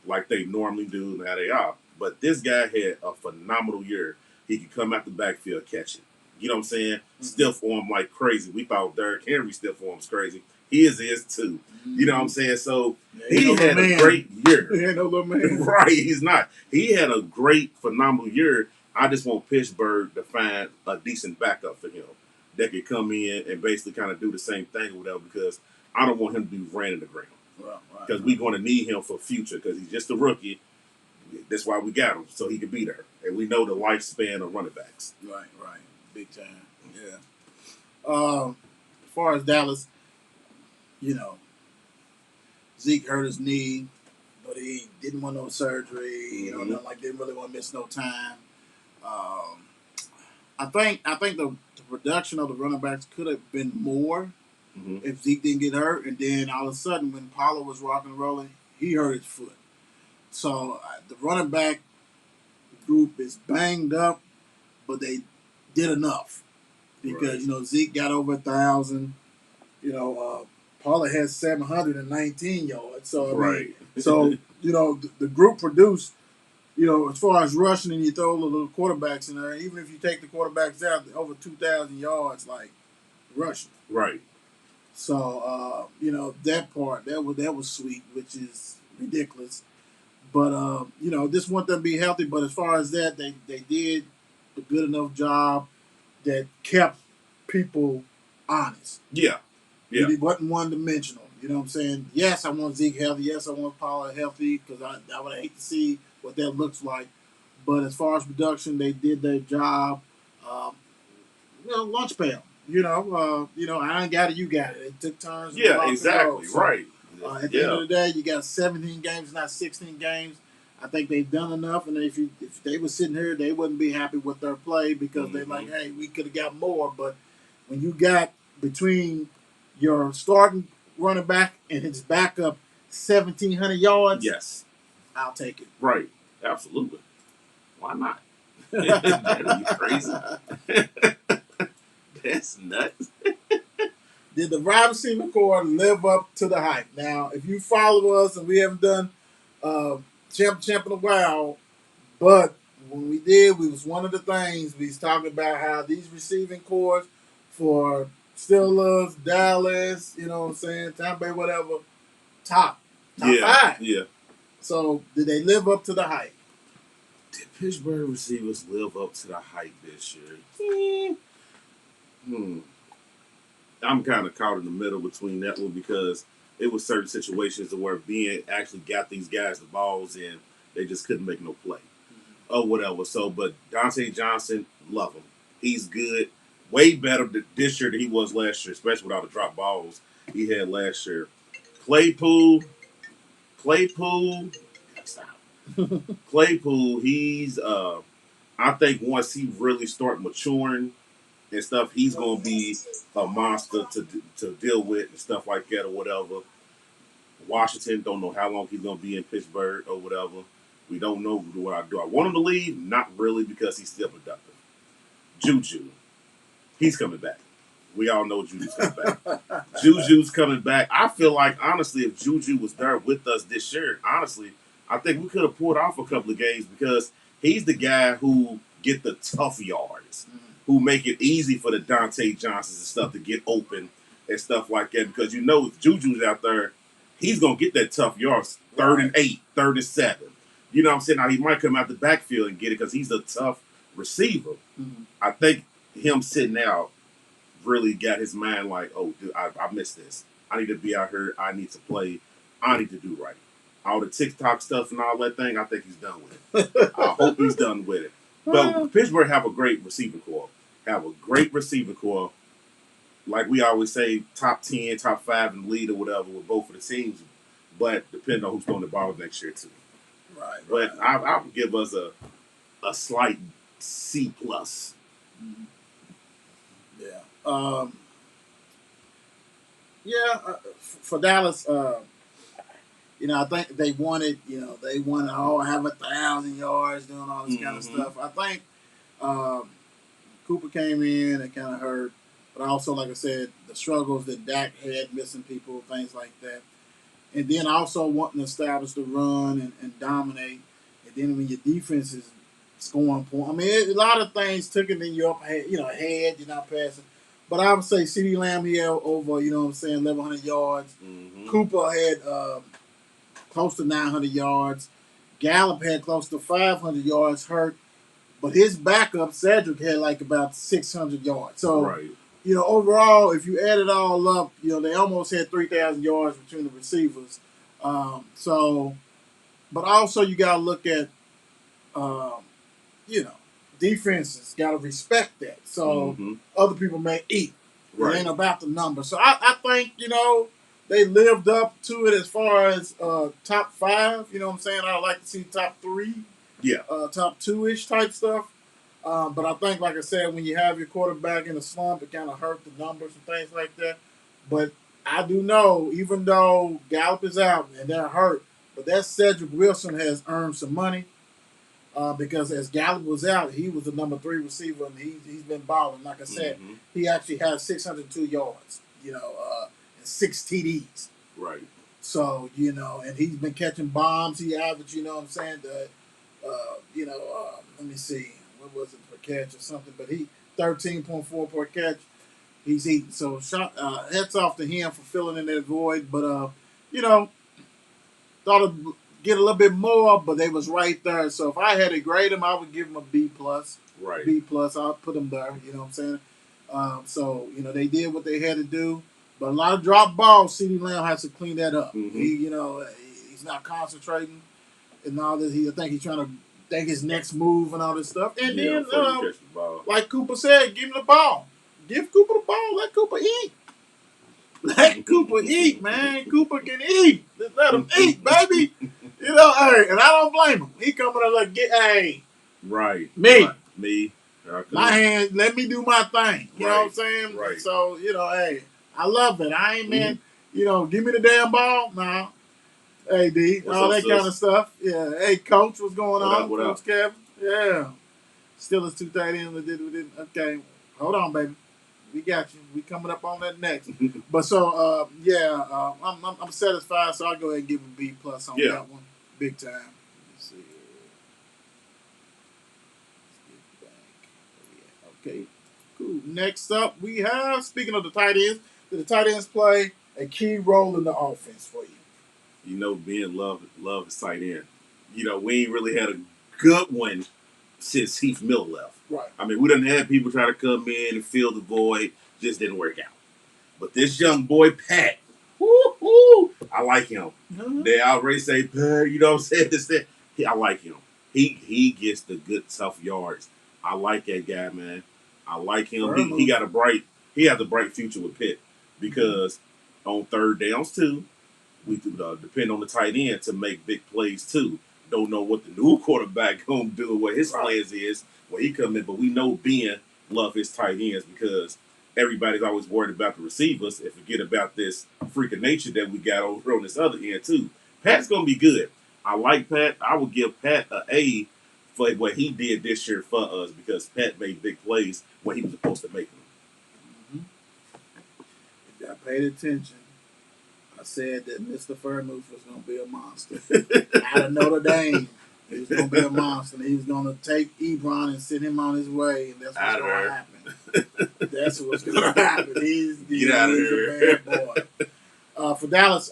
like they normally do and how they are. But this guy had a phenomenal year. He could come out the backfield, catch it. You know what I'm saying? Stiff arm like crazy. We thought Derrick Henry stiff arms crazy. He is too. You know what I'm saying? So he had a great year. He ain't no little man. Right, he's not. He had a great, phenomenal year. I just want Pittsburgh to find a decent backup for him that could come in and basically kind of do the same thing or whatever because I don't want him to be ran in the ground. Because we're going to need him for future because he's just a rookie. That's why we got him, so he could be there. And we know the lifespan of running backs. Right. Big time. Yeah. As far as Dallas, Zeke hurt his knee, but he didn't want no surgery. Nothing like didn't really want to miss no time. I think the production of the running backs could have been more if Zeke didn't get hurt. And then all of a sudden, when Pollard was rocking and rolling, he hurt his foot. So the running back group is banged up, but they did enough because Zeke got over 1,000. Pollard had 719 yards. So the group produced. As far as rushing and you throw the little quarterbacks in there, even if you take the quarterbacks out, over 2,000 yards rushing. Right. So that part that was sweet, which is ridiculous. But just want them to be healthy. But as far as that, they did a good enough job that kept people honest. Yeah. Yeah. It wasn't one dimensional. You know what I'm saying? Yes, I want Zeke healthy. Yes, I want Pollard healthy because I would hate to see what that looks like. But as far as production, they did their job. Um, lunch pail. I ain't got it, you got it. They took turns. Yeah, exactly. So, right. at the end of the day, you got 17 games, not 16 games. I think they've done enough, and if they were sitting here, they wouldn't be happy with their play because they're like, hey, we could have got more. But when you got between your starting running back and his backup 1,700 yards, Yes. I'll take it. Right. Absolutely. Why not? Are you crazy? That's nuts. Did the wide receiver core live up to the hype? Now, if you follow us, and we haven't done champ in a while, but when we did, we was one of the things we was talking about how these receiving cores for Steelers, Dallas, you know what I'm saying, Tampa Bay, whatever, top five. Yeah. So did they live up to the hype? Did Pittsburgh receivers live up to the hype this year? I'm kind of caught in the middle between that one because it was certain situations where being actually got these guys the balls and they just couldn't make no play or whatever. So, but Dante Johnson, love him. He's good. Way better this year than he was last year, especially without the drop balls he had last year. Claypool, Claypool, he's I think once he really start maturing and stuff, he's gonna be a monster to deal with and stuff like that or whatever. Washington don't know how long he's gonna be in Pittsburgh or whatever. We don't know what I do. I want him to leave, not really because he's still productive. Juju, he's coming back. We all know Juju's coming back. Juju's coming back. I feel like honestly, if Juju was there with us this year, honestly, I think we could have pulled off a couple of games because he's the guy who get the tough yards, who make it easy for the Dante Johnsons and stuff to get open and stuff like that. Because if Juju's out there, he's gonna get that tough yards, 3rd and 8, 3rd and 7. You know what I'm saying? Now he might come out the backfield and get it because he's a tough receiver. Mm-hmm. I think him sitting out really got his mind like, oh, dude, I missed this. I need to be out here. I need to play. I need to do right. All the TikTok stuff and all that thing, I think he's done with it. I hope he's done with it. But Pittsburgh have a great receiving core. Like we always say, top 10, top 5 in the league or whatever with both of the teams. But depending on who's throwing the ball next year too. Right. But I would give us a slight C+. Mm-hmm. For Dallas, I think they wanted, they want to have 1,000 yards, doing all this kind of stuff. I think Cooper came in and kind of hurt, but also, like I said, the struggles that Dak had, missing people, things like that. And then also wanting to establish the run and dominate. And then when your defense is scoring points, I mean, a lot of things took it in your head, you're not passing. But I would say CeeDee Lamb, he had over, 1,100 yards. Mm-hmm. Cooper had close to 900 yards. Gallup had close to 500 yards hurt. But his backup, Cedric, had like about 600 yards. So, right. Overall, if you add it all up, they almost had 3,000 yards between the receivers. But also you got to look at, defenses got to respect that. So other people may eat. Right. It ain't about the number. So I think, they lived up to it as far as top 5. You know what I'm saying? I'd like to see top 3. Yeah. Top 2-ish type stuff. But I think, like I said, when you have your quarterback in a slump, it kind of hurt the numbers and things like that. But I do know, even though Gallup is out and they're hurt, but that Cedric Wilson has earned some money because as Gallup was out, he was the number 3 receiver, and he's been balling. Like I said, he actually has 602 yards, and 6 TDs. Right. So, and he's been catching bombs. He averaged, let me see. What was it per catch or something? But he 13.4 per catch. He's eating. So hats off to him for filling in that void. But thought get a little bit more, but they was right there. So if I had to grade them, I would give them a B plus. Right. B plus. I'll put them there. You know what I'm saying? So they did what they had to do, but a lot of drop balls. CeeDee Lamb has to clean that up. Mm-hmm. He's not concentrating and all this. I think he's trying to think his next move and all this stuff. And then, catch the ball. like Cooper said, give him the ball. Give Cooper the ball. Let Cooper eat. Let Cooper eat, man. Cooper can eat. Just let him eat, baby. Hey, and I don't blame him. He coming to Right. Me. Right. Me. My hand, let me do my thing. You know what I'm saying? Right. So, hey, I love it. I ain't meant, give me the damn ball. Nah. Hey, D. What's all up, that sis? kind of stuff. Yeah. Hey, Coach, what's going on? What Coach up? Kevin. Yeah. Still is 2 tight ends. We did. Okay. Hold on, baby. We got you. We coming up on that next. But so, I'm satisfied, so I'll go ahead and give him B plus on that one. Big time. Let's see here. Okay, cool. Next up, we have, speaking of the tight ends, the tight ends play a key role in the offense for you. Being love is tight end. We ain't really had a good one since Heath Miller left. Right. I mean, we done had people try to come in and fill the void. Just didn't work out. But this young boy, Pat, I like him. Mm-hmm. They already say, Pat, you know what I'm saying? I like him. He gets the good, tough yards. I like that guy, man. I like him. He has a bright future with Pitt because on third downs too, we depend on the tight end to make big plays too. Don't know what the new quarterback gonna do, what his plans is when he come in, but we know Ben love his tight ends because everybody's always worried about the receivers and forget about this freak of nature that we got over on this other end too. Pat's gonna be good. I like Pat. I would give Pat an A for what he did this year for us because Pat made big plays when he was supposed to make them. Mm-hmm. If I paid attention, I said that Mr. Furmouth was going to be a monster. Out of Notre Dame, he was going to be a monster. And he was going to take Ebron and send him on his way, and that's what's going to happen. That's what's going to happen. He's a bad boy. For Dallas,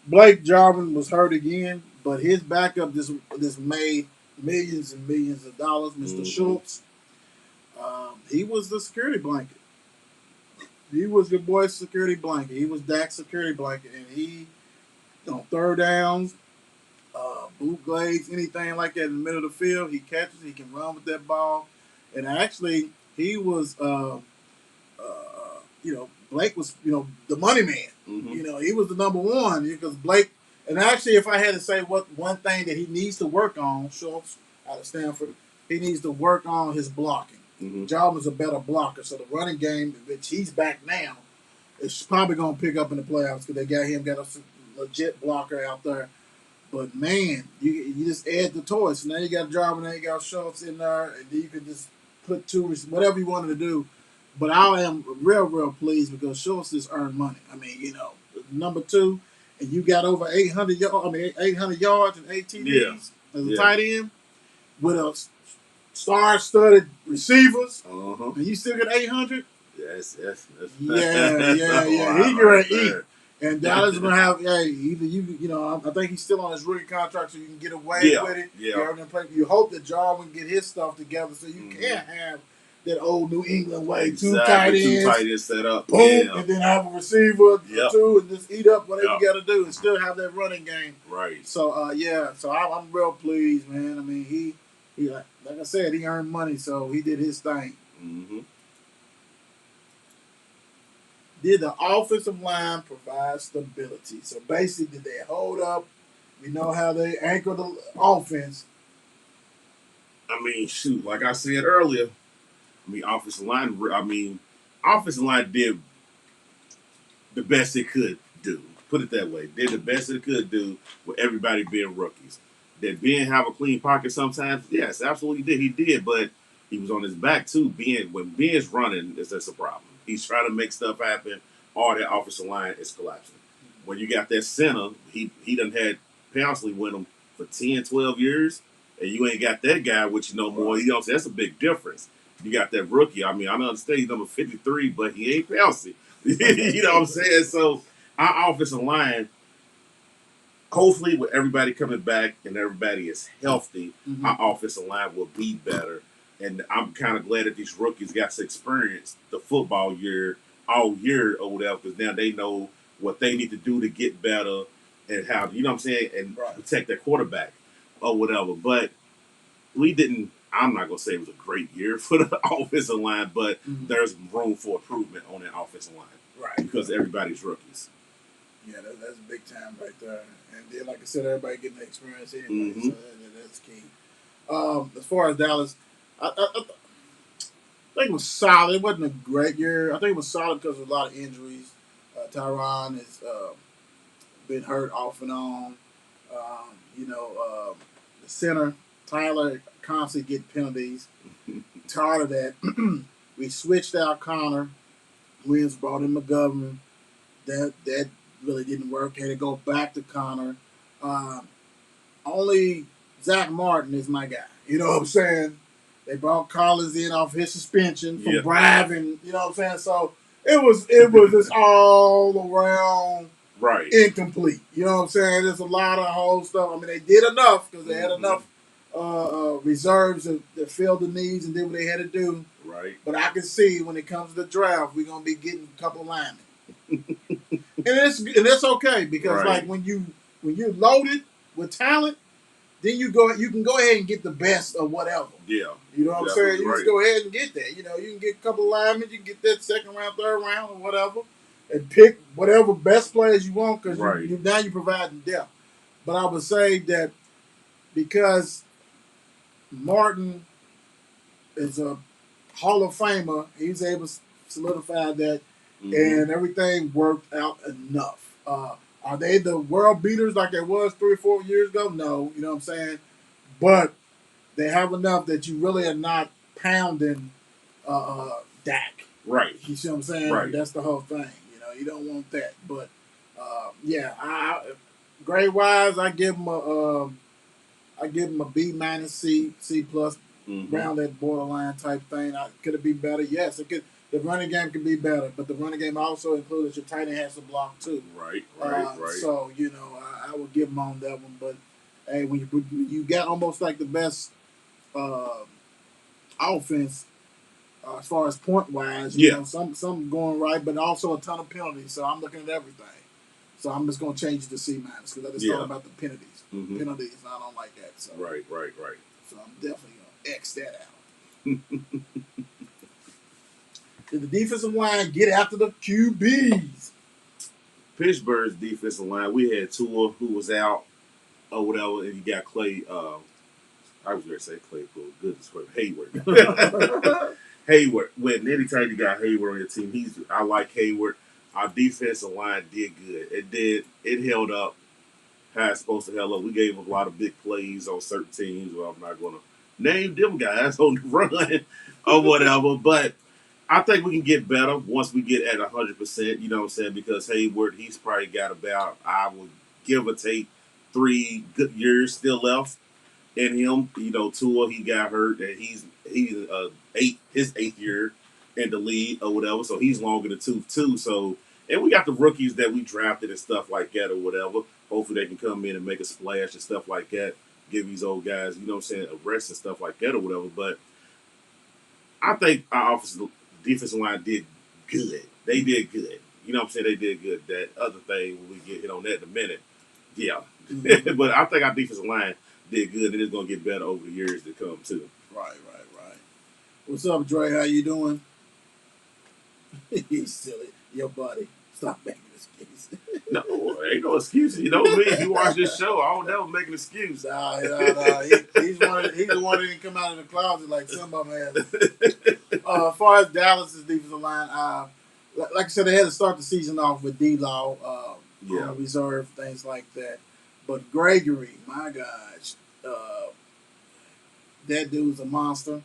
Blake Jarwin was hurt again, but his backup just made millions and millions of dollars. Mr. Schultz, he was the security blanket. He was your boy's security blanket. He was Dak's security blanket, and he on third downs, bootlegs, anything like that in the middle of the field, he catches. He can run with that ball, and actually, he was, Blake was, the money man. Mm-hmm. He was the number one because Blake. And actually, if I had to say what one thing that he needs to work on, Schultz out of Stanford, he needs to work on his blocking. Mm-hmm. Jarwin's a better blocker, so the running game, which he's back now, is probably going to pick up in the playoffs because they got a legit blocker out there. But man, you just add the toys. So now you got Jarwin, now you got Schultz in there, and then you can just put whatever you wanted to do. But I am real pleased because Schultz has earned money. I mean, number 2, and you got over 800 yards and 8 TDs as a tight end with a star-studded receivers, and you still get 800. Yes. Yeah. He gonna eat, and Dallas is gonna have. Hey, either I think he's still on his rookie contract, so you can get away with it. Yeah. You hope that Jarwin get his stuff together, so you can't have that old New England way, two tight ends set up, boom, and then have a receiver 2 and just eat up whatever you got to do, and still have that running game. Right. So so I'm real pleased, man. I mean, he like I said, he earned money, so he did his thing. Mm-hmm. Did the offensive line provide stability? So basically, did they hold up? We know how they anchor the offense. I mean, shoot, like I said earlier, offensive line did the best it could do. Put it that way. Did the best it could do with everybody being rookies. Did Ben have a clean pocket sometimes? Yes, absolutely did. He did, but he was on his back too. When Ben's running, that's a problem. He's trying to make stuff happen. All that offensive line is collapsing. When you got that center, he done had Pounsley with him for 10, 12 years, and you ain't got that guy with you no more. That's a big difference. You got that rookie. I understand he's number 53, but he ain't Pounsley. You know what I'm saying? So our offensive line hopefully with everybody coming back and everybody is healthy, Mm-hmm. our offensive line will be better. And I'm kind of glad that these rookies got to experience the football year all year or whatever, because now they know what they need to do to get better and how, you know what I'm saying, and Right. protect their quarterback or whatever. But we didn't. I'm not gonna say it was a great year for the offensive line, but there's room for improvement on that offensive line, Right. because everybody's rookies. Yeah, that's big time right there. And then, like I said, everybody getting the experience anyway, Mhm. so that's key. As far as Dallas, I think it was solid. It wasn't a great year. I think it was solid because of a lot of injuries. Tyron has been hurt off and on. The center, Tyler, constantly getting penalties. Tired of that. We switched out Connor. Williams brought in McGovern. That really didn't work. Had to go back to Connor. Only Zach Martin is my guy. You know what I'm saying? They brought Collins in off his suspension from bribing. You know what I'm saying? So it was just all around Right. incomplete. You know what I'm saying? There's a lot of whole stuff. I mean, they did enough because they had enough reserves that filled the needs and did what they had to do. Right. But I can see when it comes to the draft, we're gonna be getting a couple of linemen, and it's okay because Right. like when you're loaded with talent, then you can go ahead and get the best of whatever. Yeah. You know what I'm saying? You just go ahead and get that. You know, you can get a couple of linemen, you can get that second round, third round, or whatever, and pick whatever best players you want because now you're providing depth. But I would say that because Martin is a Hall of Famer, he's able to solidify that, and everything worked out enough. Are they the world beaters like they was 3 or 4 years ago? No, you know what I'm saying? But they have enough that you really are not pounding Dak. Right. You see what I'm saying? Right. That's the whole thing. You know, you don't want that. But grade wise, I give him a B minus C plus, around that borderline type thing. Could it be better? Yes, it could. The running game could be better, but the running game also includes your tight end has to block too. Right. So I would give him on that one. But hey, when you got almost like the best offense as far as point wise, you know, some going right, but also a ton of penalties. So I'm looking at everything. So I'm just gonna change it to C minus because I just thought about the penalties. Penalties, I don't like that. So Right. So I'm definitely gonna X that out. Did the defensive line get after the QBs? Pittsburgh's defensive line, we had Tua who was out or whatever, and you got Clay. I was going to say Claypool. Goodness, Hayward. Hayward. When anytime you got Hayward on your team, I like Hayward. Our defensive line did good. It held up how it's supposed to held up. We gave a lot of big plays on certain teams. Well, I'm not going to name them guys on the run or whatever, but I think we can get better once we get at 100%, you know what I'm saying? Because Hayward, he's probably got about, I would give or take 3 good years still left in him. You know, Tua, he got hurt, and he's his 8th year in the league or whatever, so he's longer than tooth too. So, and we got the rookies that we drafted and stuff like that or whatever. Hopefully they can come in and make a splash and stuff like that. Give these old guys, you know what I'm saying, a rest and stuff like that or whatever. But I think our defensive line did good. They did good. You know what I'm saying? They did good. That other thing, when we get hit on that in a minute, yeah. But I think our defensive line did good, and it's going to get better over the years to come, too. Right. What's up, Dre? How you doing? He's silly. Your buddy. Stop making excuses. No, ain't no excuses. You know me. If you watch this show, I don't never make an excuse. Nah. He's the one that didn't come out of the closet like some of them have. As far as Dallas' defensive line, like I said, they had to start the season off with D-Law, on reserve, things like that. But Gregory, my gosh, that dude's a monster.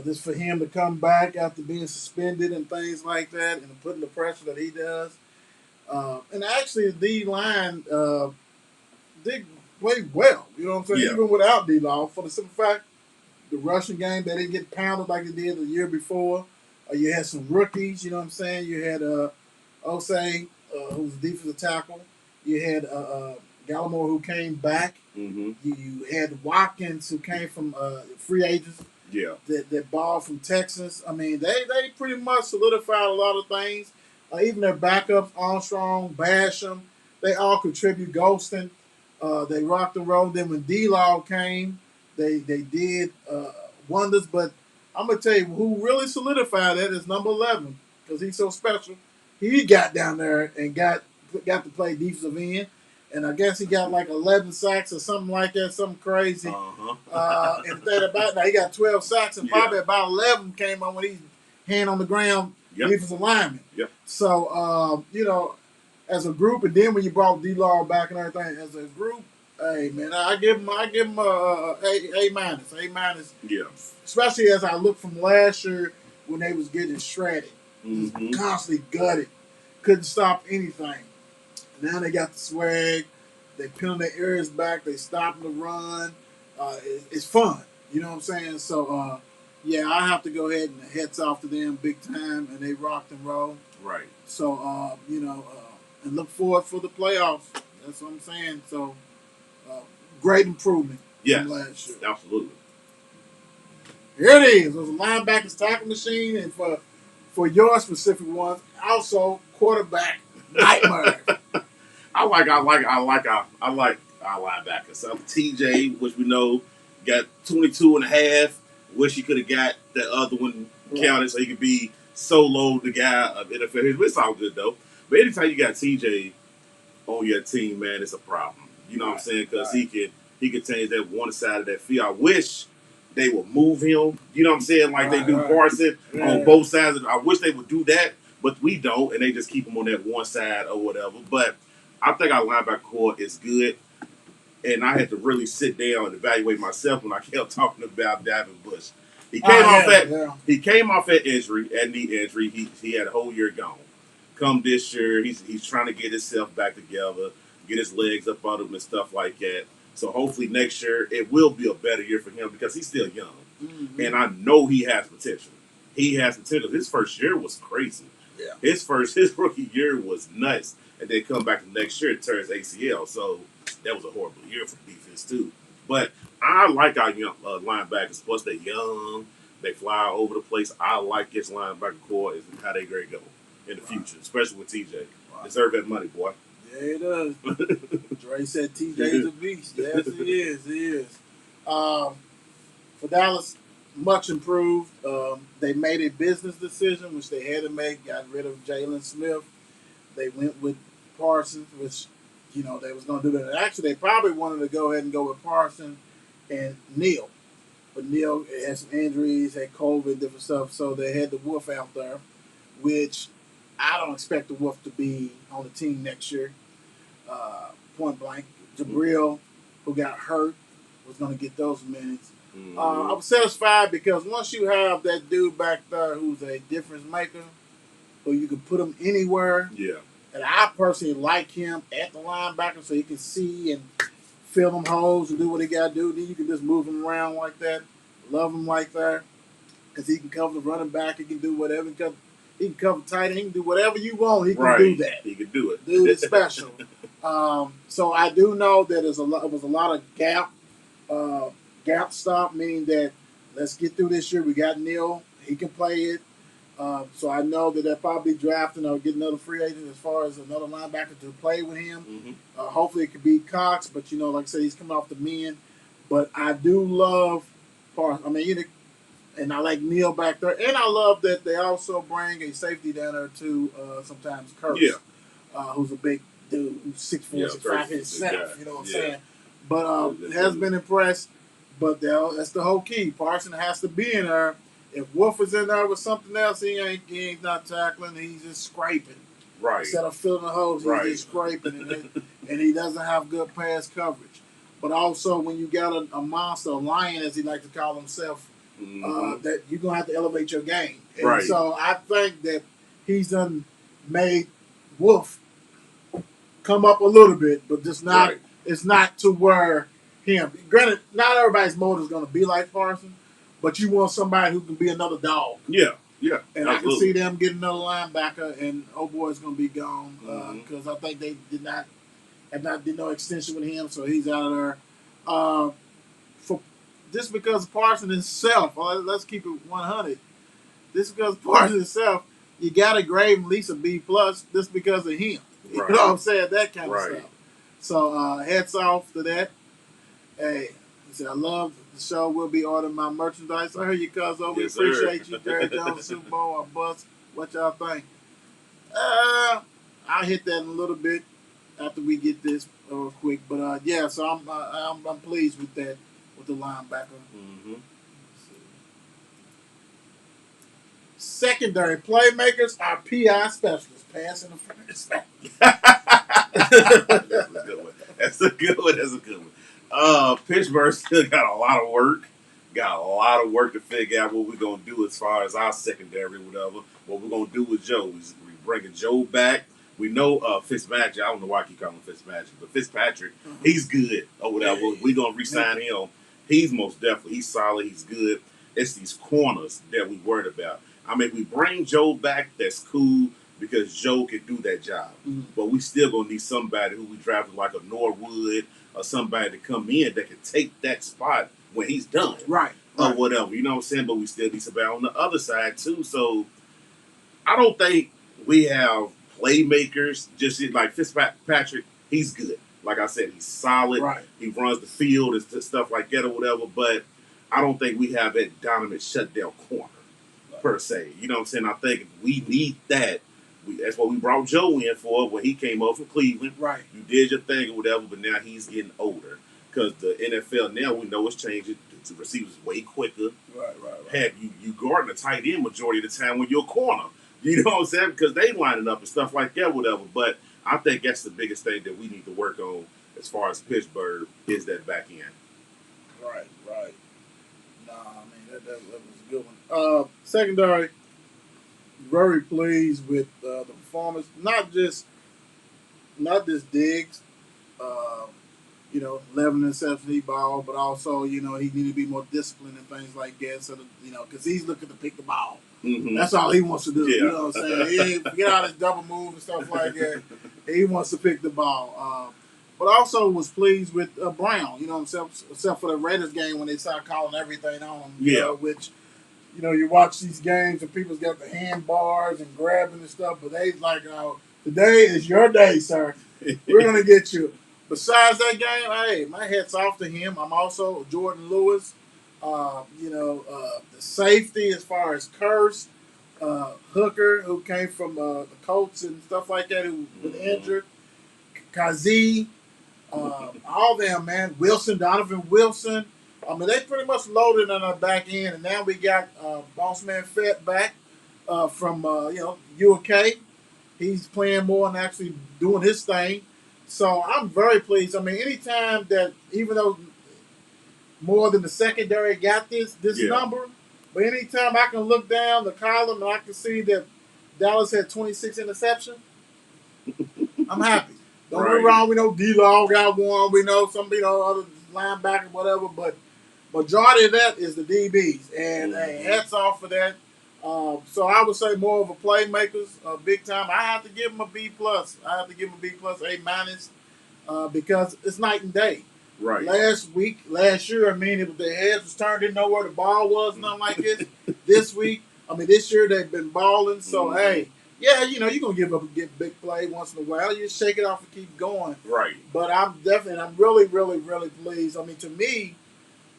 Just for him to come back after being suspended and things like that, and putting the pressure that he does. And actually, the D-line did play well. You know what I'm saying? Yeah. Even without D-Law, for the simple fact, the rushing game, they didn't get pounded like they did the year before. You had some rookies, you know what I'm saying? You had Osei, who's a defensive tackle. You had Gallimore who came back. Mm-hmm. You had Watkins who came from free agents. Yeah. That ball from Texas. I mean, they pretty much solidified a lot of things. Even their backups, Armstrong, Basham, they all contribute. Golston, they rocked and rolled. Then when D-Law came, they did wonders. But I'm gonna tell you who really solidified that is number 11 because he's so special. He got down there and got to play defensive end. And I guess he got like 11 sacks or something like that, something crazy. And the thing about it, now he got 12 sacks, and probably about 11 came on when he's hand on the ground, defensive lineman. Yep. So, as a group, and then when you brought D-Law back and everything, as a group, hey man, I give him a minus. Yeah. Especially as I look from last year when they was getting shredded, Mm-hmm. constantly gutted, couldn't stop anything. Now they got the swag. They peeling their ears back. They stopping the run. It's fun. You know what I'm saying? So, I have to go ahead and heads off to them big time, and they rocked and roll. Right. So, and look forward for the playoffs. That's what I'm saying. So, great improvement from last year. Absolutely. Here it is. It was a linebackers tackle machine, and for your specific ones, also quarterback nightmare. I like our linebackers. So TJ, which we know got 22 and a half. Wish he could have got that other one counted so he could be solo the guy of NFL. It's all good though. But anytime you got TJ on your team, man, it's a problem. You know what I'm saying? Because he could change that one side of that field. I wish they would move him. You know what I'm saying? Like they do Parson on both sides. I wish they would do that, but we don't, and they just keep him on that one side or whatever. But I think our linebacker core is good, and I had to really sit down and evaluate myself when I kept talking about Davin Bush. He came off that injury, that knee injury. He had a whole year gone. Come this year, he's trying to get himself back together, get his legs up on him and stuff like that. So hopefully next year it will be a better year for him because he's still young, and I know he has potential. He has potential. His first year was crazy. Yeah. His rookie year was nuts. And then come back the next year and tears ACL. So that was a horrible year for defense too. But I like our young linebackers. Plus they're young. They fly all over the place. I like this linebacker core and how they going to go in the future, especially with TJ. Deserve that money, boy. Yeah, it does. Dre said TJ is a beast. Yes, he is. He is. For Dallas, much improved. They made a business decision, which they had to make. Got rid of Jalen Smith. They went with Parsons, which, they was going to do that. And actually, they probably wanted to go ahead and go with Parsons and Neal. But Neal had some injuries, had COVID, different stuff. So they had the Wolf out there, which I don't expect the Wolf to be on the team next year. Point blank. Jabril, who got hurt, was going to get those minutes. I was satisfied because once you have that dude back there who's a difference maker, who you can put him anywhere. Yeah. And I personally like him at the linebacker so he can see and fill them holes and do what he got to do. Then you can just move him around like that. Love him like that. Because he can cover the running back. He can do whatever. He can cover tight end. He can do whatever you want. He can do that. He can do it. Dude is special. So I do know that it was a lot of gap stop, meaning that let's get through this year. We got Neal. He can play it. So I know that they're probably drafting or getting another free agent as far as another linebacker to play with him. Mm-hmm. Hopefully it could be Cox, but like I said, he's coming off the men. But I do love Parsons. I mean, and I like Neal back there, and I love that they also bring a safety down there too. Sometimes Kurtz, who's a big dude, who's 6'4", 6'5" himself. You know what I'm saying? But has been impressed. But that's the whole key. Parsons has to be in there. If Wolf is in there with something else, he ain't not tackling. He's just scraping. Right. Instead of filling the holes, he's just scraping, and he doesn't have good pass coverage. But also, when you got a monster, a lion, as he likes to call himself, that you're gonna have to elevate your game. And so I think that he's done made Wolf come up a little bit, but just not. It's not to where him. Granted, not everybody's mold is gonna be like Parsons. But you want somebody who can be another dog. Yeah. And absolutely. I can see them getting another linebacker, and old boy's going to be gone because I think they did not have not did no extension with him, so he's out of there. For just because Parsons himself, let's keep it 100. Just because Parsons himself, you got to grade him at least a B plus just because of him. You Right. know what I'm saying? That kind of Right. stuff. So hats off to that. Hey, he said, I love the show. We'll be ordering my merchandise. I heard you, cuzzo. We Yes, sir. appreciate you, Jerry Jones, Super Bowl, or bust. What y'all think? I'll hit that in a little bit after we get this quick. But yeah, so I'm pleased with that, with the linebacker. Mm-hmm. Secondary playmakers are PI specialists, pass interference. That's a good one. That's a good one. Pittsburgh still got a lot of work. Got a lot of work to figure out what we're gonna do as far as our secondary, whatever. What we're gonna do with Joe. We bringing Joe back. We know Fitzmagic. I don't know why I keep calling him Fitzmagic, but Fitzpatrick, he's good or whatever. We're gonna re-sign him. He's most definitely. He's solid. He's good. It's these corners that we worried about. I mean, if we bring Joe back, that's cool because Joe can do that job. Mm-hmm. But we still gonna need somebody who we drafted like a Norwood or somebody to come in that can take that spot when he's done. Right. Or whatever. You know what I'm saying? But we still need somebody on the other side too. So I don't think we have playmakers. Just like Fitzpatrick, he's good. Like I said, he's solid. Right. He runs the field and stuff like that or whatever. But I don't think we have that dominant shutdown corner per se. You know what I'm saying? I think we need that. That's what we brought Joe in for when he came over from Cleveland. Right. You did your thing or whatever, but now he's getting older. Because the NFL now, we know it's changing. The receivers way quicker. Right. Heck, you guarding a tight end majority of the time when you're a corner. You know what I'm saying? Because they lining up and stuff like that, whatever. But I think that's the biggest thing that we need to work on as far as Pittsburgh is that back end. Right. Nah, I mean, that was a good one. Secondary, very pleased with the performance. Not just Diggs, 11 interceptions he ball, but also, he needed to be more disciplined and things like that. So, because he's looking to pick the ball. Mm-hmm. That's all he wants to do. Yeah. You know what I'm saying? He ain't forget all this double move and stuff like that. He wants to pick the ball. But also was pleased with Brown, except for the Raiders game when they started calling everything on him. Which, you watch these games and people's got the handbars and grabbing and stuff, but they like, today is your day, sir. We're going to get you. Besides that game, hey, my hat's off to him. I'm also Jordan Lewis. The safety as far as Curse, Hooker, who came from the Colts and stuff like that, who been injured, Kazee, all them, man. Donovan Wilson. I mean, they pretty much loaded on our back end, and now we got Boss Man Fett back from UK. He's playing more and actually doing his thing. So I'm very pleased. I mean, anytime that, even though more than the secondary got this number, but anytime I can look down the column and I can see that Dallas had 26 interceptions, I'm happy. Don't get me wrong, we know D-Law got one, we know some other linebacker, whatever, but majority of that is the DBs, and hats off for that. So I would say more of a playmakers, big time. I have to give them a B plus. I have to give them a B plus, A minus, because it's night and day. Right. Last year, I mean, their heads was turned, didn't know where the ball was, nothing like this. This year they've been balling. So hey, yeah, you're gonna get big play once in a while. You shake it off and keep going. Right. But I'm really, really, really pleased. I mean, to me,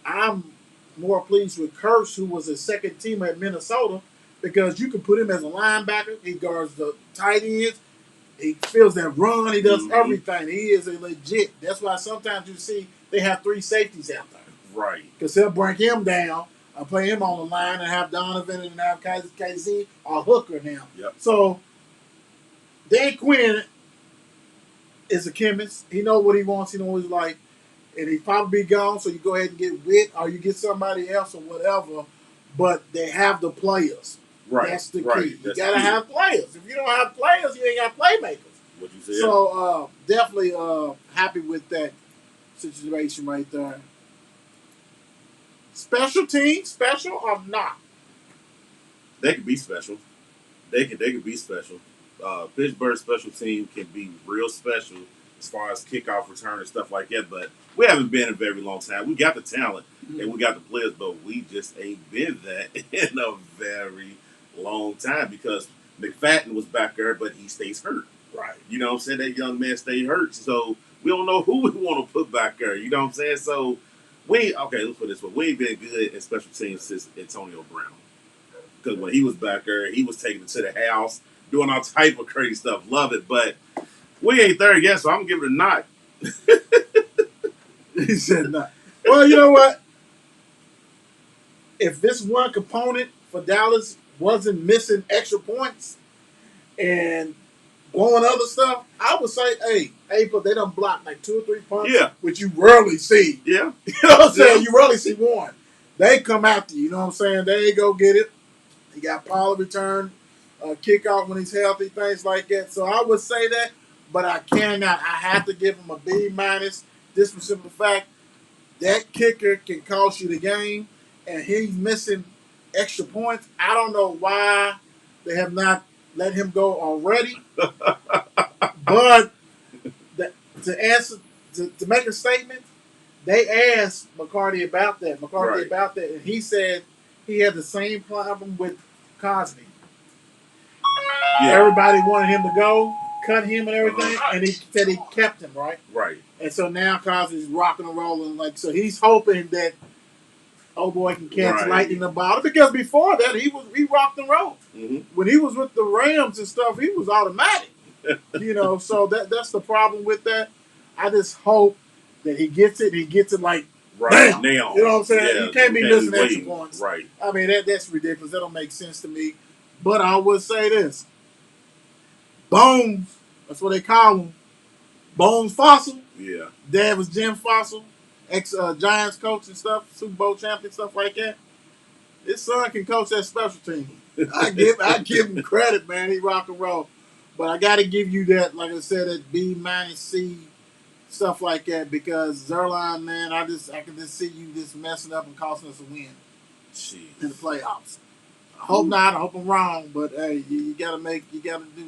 I'm more pleased with Curse, who was a second teamer at Minnesota, because you can put him as a linebacker. He guards the tight ends. He fills that run. He does everything. He is a legit. That's why sometimes you see they have three safeties out there. Right. Because they'll bring him down, play him on the line, and have Donovan and have KZ or Hooker now. Yep. So Dan Quinn is a chemist. He knows what he wants. He knows what he's like. And he's probably be gone, so you go ahead and get Witt or you get somebody else or whatever. But they have the players. Right. That's the right. key. You That's got to key. have players. If you don't have players, you ain't got playmakers. What you said? So definitely happy with that situation right there. Special team, special or not? They could be special. They could be special. Pittsburgh special team can be real special as far as kickoff return and stuff like that. But we haven't been in a very long time. We got the talent and we got the players, but we just ain't been that in a very long time because McFadden was back there, but he stays hurt. Right. You know what I'm saying? That young man stayed hurt. So we don't know who we want to put back there. You know what I'm saying? So let's put it this way. We ain't been good in special teams since Antonio Brown. Because when he was back there, he was taking it to the house, doing all type of crazy stuff. Love it. But we ain't there yet, so I'm going to give it a nod. He said not. Well, you know what? If this one component for Dallas wasn't missing extra points and blowing other stuff, I would say, but they done blocked like 2 or 3 punts, which you rarely see. Yeah. You know what I'm saying? You rarely see one. They come after you, you know what I'm saying? They go get it. He got Pollard return, kickoff when he's healthy, things like that. So I would say that, but I cannot. I have to give him a B-. Just for simple fact, that kicker can cost you the game, and he's missing extra points. I don't know why they have not let him go already. But to make a statement, they asked McCarthy about that. And he said he had the same problem with Cosby. Yeah. Everybody wanted him to go, cut him and everything, and he said he kept him, right? Right. And so now Cosby's rocking and rolling, so he's hoping that old boy can catch lightning in the bottle, because before that he rocked and rolled. Mm-hmm. When he was with the Rams and stuff, he was automatic. So that's the problem with that. I just hope that he gets it. He gets it like now. You know what I'm saying? Yeah, you can't be missing extra points. Right. I mean that's ridiculous. That don't make sense to me. But I would say this: Bones. That's what they call him. Bones Fossil. Yeah. Dad was Jim Fossil, ex-Giants coach and stuff, Super Bowl champion, stuff like that. His son can coach that special team. I give him credit, man. He rock and roll. But I got to give you that, like I said, that B-, C, stuff like that, because Zerline, man, I can just see you just messing up and costing us a win in the playoffs. I hope not. I hope I'm wrong, but hey, you got to do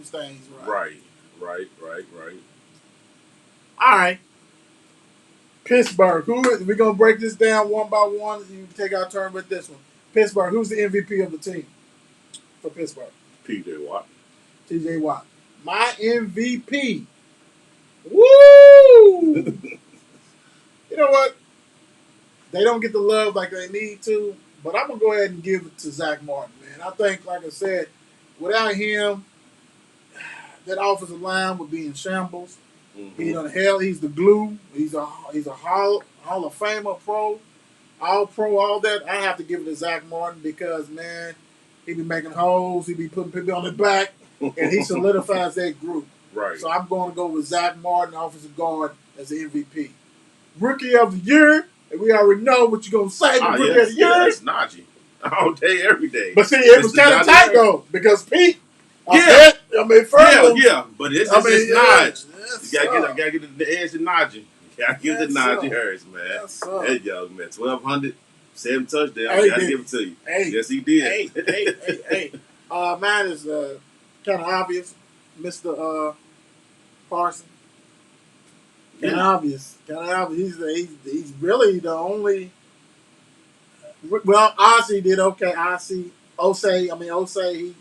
things right. Right. All right. Pittsburgh. We're going to break this down one by one. You can take our turn with this one. Pittsburgh. Who's the MVP of the team for Pittsburgh? T.J. Watt. T.J. Watt. My MVP. Woo! You know what? They don't get the love like they need to, but I'm going to go ahead and give it to Zach Martin, man. I think, like I said, without him, that offensive line would be in shambles. Mm-hmm. He's the glue. He's a Hall of Famer, pro, all pro, all that. I have to give it to Zach Martin because, man, he be making holes. He be putting people on the back, and he solidifies that group. Right. So I'm going to go with Zach Martin, offensive guard, as the MVP. Rookie of the year, and we already know what you're going to say. Rookie of the year. It's Najee. All day, every day. But see, it was kind of tight, though, because Pete. But it's Najee. You gotta get the edge to Najee. You gotta give it to Najee Harris, man. That young man, 1,200, 7 touchdowns. Gotta give it to you. Yes, he did. Hey. Mine is kind of obvious, Mr. Parson. Kind of obvious. He's really the only. Well, Ozzie did okay. Osei,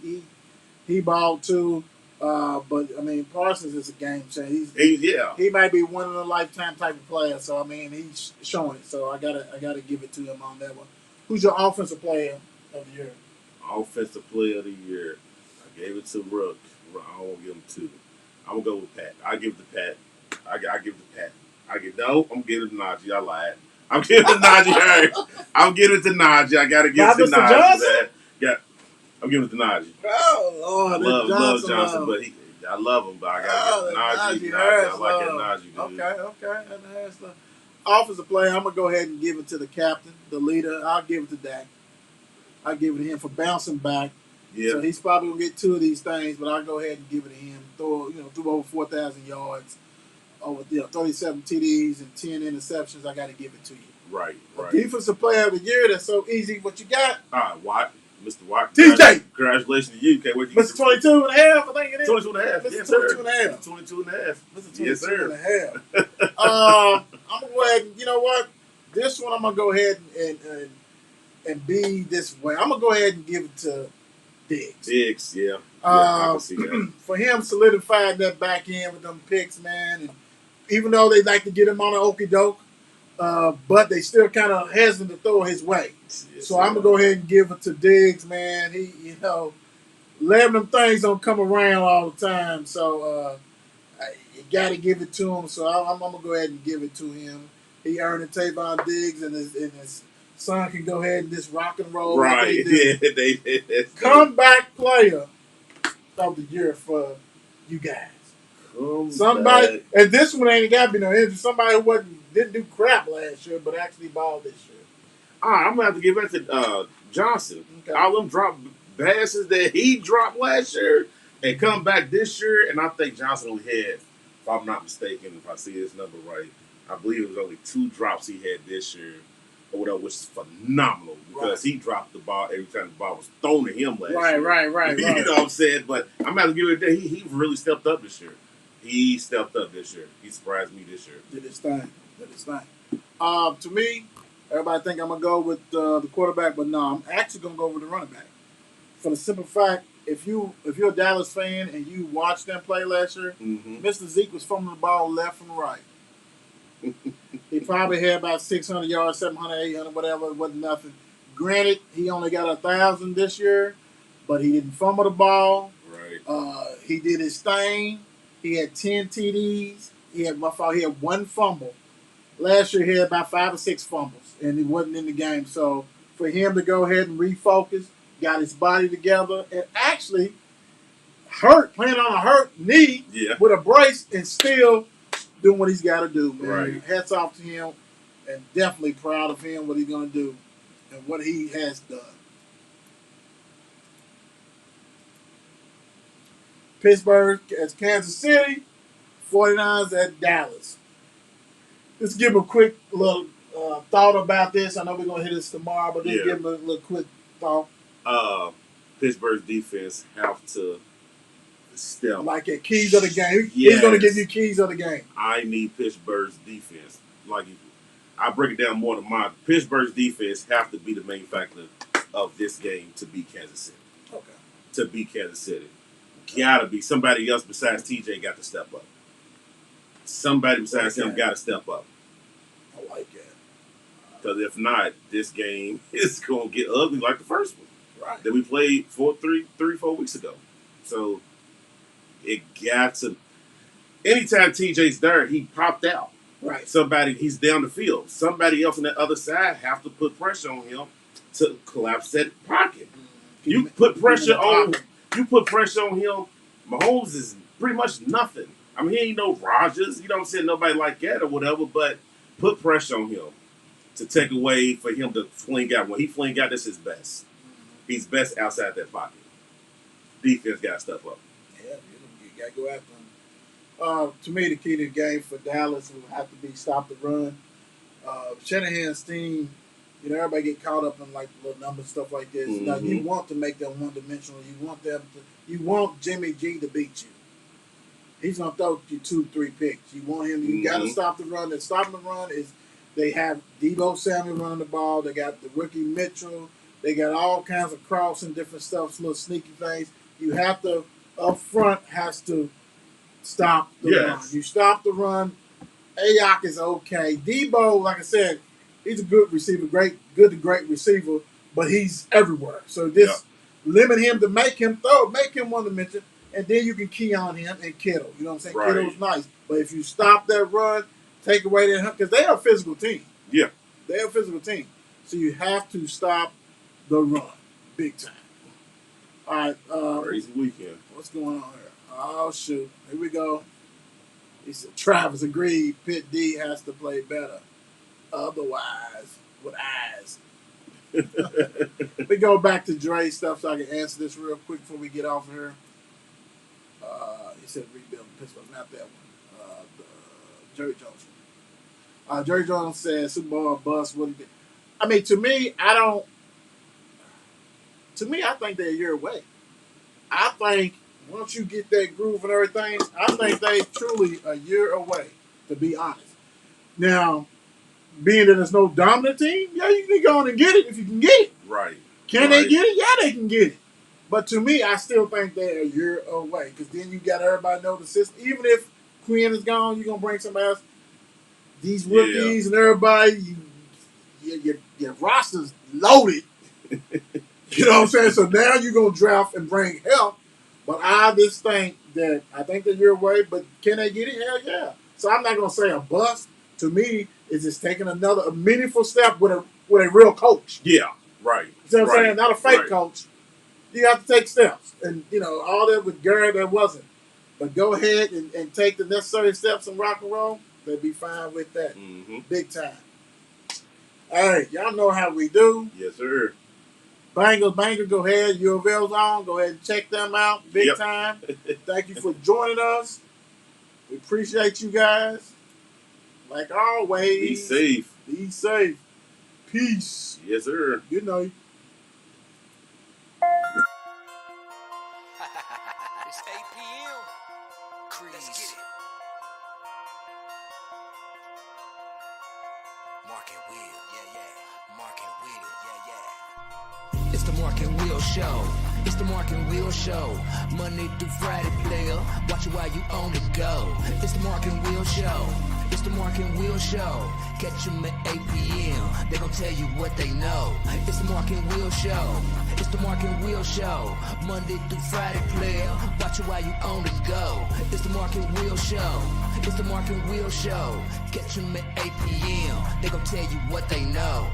he balled too. But I mean, Parsons is a game changer. He might be one in a lifetime type of player. So I mean, he's showing it. So I gotta give it to him on that one. Who's your offensive player of the year? Offensive player of the year. I gave it to Rook. I won't give him 2. I'm gonna go with Pat. I give it to Pat. I give it to Pat. I'm giving it to Najee. I lied. I'm giving it to Najee Harris. I'm giving it to Najee. I gotta give it to Najee. Johnson? Yeah. I'm giving it to Najee. Oh Lord, I love Johnson, but I love him. But I gotta give it to Najee. I like that Najee, dude. Okay. Offensive player, I'm gonna go ahead and give it to the captain, the leader. I'll give it to Dak. I'll give it to him for bouncing back. Yeah. So he's probably gonna get 2 of these things, but I'll go ahead and give it to him. Threw over 4,000 yards, over 37 TDs and 10 interceptions. I got to give it to you. Right. Defensive player of the year. That's so easy. What you got? Watt. Mr. Watt. TJ. Congratulations to you. Can't wait to get Mr. 22 and a half, I think it is. 22 and a half. Mr. Yes, 22 sir. and a half. 22 and a half. Mr. 22 Yes, sir. and a half. I'm going to go ahead and, you know what? This one I'm going to go ahead and be this way. I'm going to go ahead and give it to Diggs. Diggs, yeah. I can see that. For him solidifying that back end with them picks, man, and even though they like to get him on an okie doke, but they still kind of hesitant to throw his way. Yes, So I'm gonna go ahead and give it to Diggs, man. He, 11 of them things don't come around all the time, so you got to give it to him. So I'm gonna go ahead and give it to him. He earned it. Tavon Diggs and his son can go ahead and just rock and roll. Right? Like They comeback player of the year for you guys. Somebody, and this one ain't got to be no injury. Somebody who didn't do crap last year, but actually balled this year. All right, I'm gonna have to give that to Johnson. Okay. All them drop passes that he dropped last year and come back this year, and I think Johnson only had, if I'm not mistaken, if I see his number right, I believe it was only 2 drops he had this year, or whatever, which is phenomenal because he dropped the ball every time the ball was thrown at him last year. Right. You know what I'm saying? But I'm gonna have to give it that he really stepped up this year. He stepped up this year. He surprised me this year. Did his thing. To me, everybody think I'm gonna go with the quarterback, but no, I'm actually gonna go with the running back. For the simple fact, if you're a Dallas fan and you watched them play last year, Mr. Zeke was fumbling the ball left from right. He probably had about 600 yards, 700, 800, whatever. It wasn't nothing. Granted, he only got 1,000 this year, but he didn't fumble the ball. Right. He did his thing. He had 10 TDs. He had 1 fumble. Last year he had about 5 or 6 fumbles, and he wasn't in the game. So for him to go ahead and refocus, got his body together, and actually playing on a hurt knee with a brace, and still doing what he's got to do, man. Right. Hats off to him, and definitely proud of him, what he's going to do, and what he has done. Pittsburgh at Kansas City, 49ers at Dallas. Let's give a quick little thought about this. I know we're going to hit this tomorrow, but just give him a little quick thought. Pittsburgh's defense have to step. Like at keys of the game. He's going to give you keys of the game. I need Pittsburgh's defense. Like, I break it down more than mine. Pittsburgh's defense have to be the main factor of this game to beat Kansas City. Okay. To beat Kansas City. Gotta be. Somebody else besides TJ got to step up. Somebody besides him got to step up. I like that. Because if not, this game is going to get ugly like the first one. Right. That we played 4 weeks ago. So it got to. Anytime TJ's there, he popped out. Right. He's down the field. Somebody else on the other side have to put pressure on him to collapse that pocket. You put pressure on him. Mahomes is pretty much nothing. I mean, he ain't no Rodgers. You know what I'm saying? Nobody like that or whatever, but put pressure on him to take away for him to fling out. When he fling out, that's his best. He's best outside that pocket. Defense got stuff up. Yeah, you got to go after him. To me, the key to the game for Dallas will have to be stop the run. Shanahan's team, everybody get caught up in like little numbers, stuff like this. Now, you want to make them one-dimensional. You want Jimmy G to beat you. He's gonna throw you 2-3 picks. You want him. You got to stop the run. And stopping the run is they have Deebo Samuel running the ball. They got the rookie Mitchell. They got all kinds of crossing, different stuff, little sneaky things. You have to up front has to stop the run. You stop the run. Ayuk is okay. Deebo, like I said, he's a good receiver, good to great receiver, but he's everywhere. So this limit him to make him one dimension, and then you can key on him and Kittle. You know what I'm saying? Right. Kittle's nice. But if you stop that run, take away that, because they are a physical team. Yeah. They're a physical team. So you have to stop the run big time. All right. Crazy weekend. What's going on here? Oh, shoot. Here we go. He said, Travis agreed Pitt D has to play better. Otherwise, with eyes. We go back to Dre stuff so I can answer this real quick before we get off of here. He said rebuild Pittsburgh, not that one. Jerry Jones. Jerry Jones said Super Bowl bust. What he did. I mean, to me, to me, I think they're a year away. I think once you get that groove and everything, I think they truly a year away, to be honest. Now, being that there's no dominant team, yeah, you can go on and get it if you can get it. Right. Can they get it? Yeah, they can get it. But to me, I still think they're a year away because then you got everybody know the system. Even if Quinn is gone, you're going to bring somebody else. These rookies and everybody, your roster's loaded. You know what I'm saying? So now you're going to draft and bring help. But I just think that I think they're a year away. But can they get it? Hell yeah. So I'm not going to say a bust. To me, it's just taking a meaningful step with a real coach. Yeah, right. You know what I'm saying? Not a fake coach. You have to take steps. And, all that with Garrett, that wasn't. But go ahead and take the necessary steps in rock and roll. They'll be fine with that. Mm-hmm. Big time. All right. Y'all know how we do. Yes, sir. Banger, go ahead. U of L's on. Go ahead and check them out. Big time. Thank you for joining us. We appreciate you guys. Like always. Be safe. Be safe. Peace. Yes, sir. Good night. It's 8 p.m. Crease. Let's get it. Mark and Will. Yeah. Mark and Will. Yeah. It's the Mark and Will Show. It's the Mark and Will Show. Monday through Friday, player. Watch it while you on the go. It's the Mark and Will Show. It's the Mark and Will Show. Catch them at 8 p.m. They gon' tell you what they know. It's the Mark and Will Show. It's the Mark and Will Show. Monday through Friday, player. Watch it while you on the go. It's the Mark and Will Show. It's the Mark and Will Show. Catch them at 8 p.m. They gon' tell you what they know.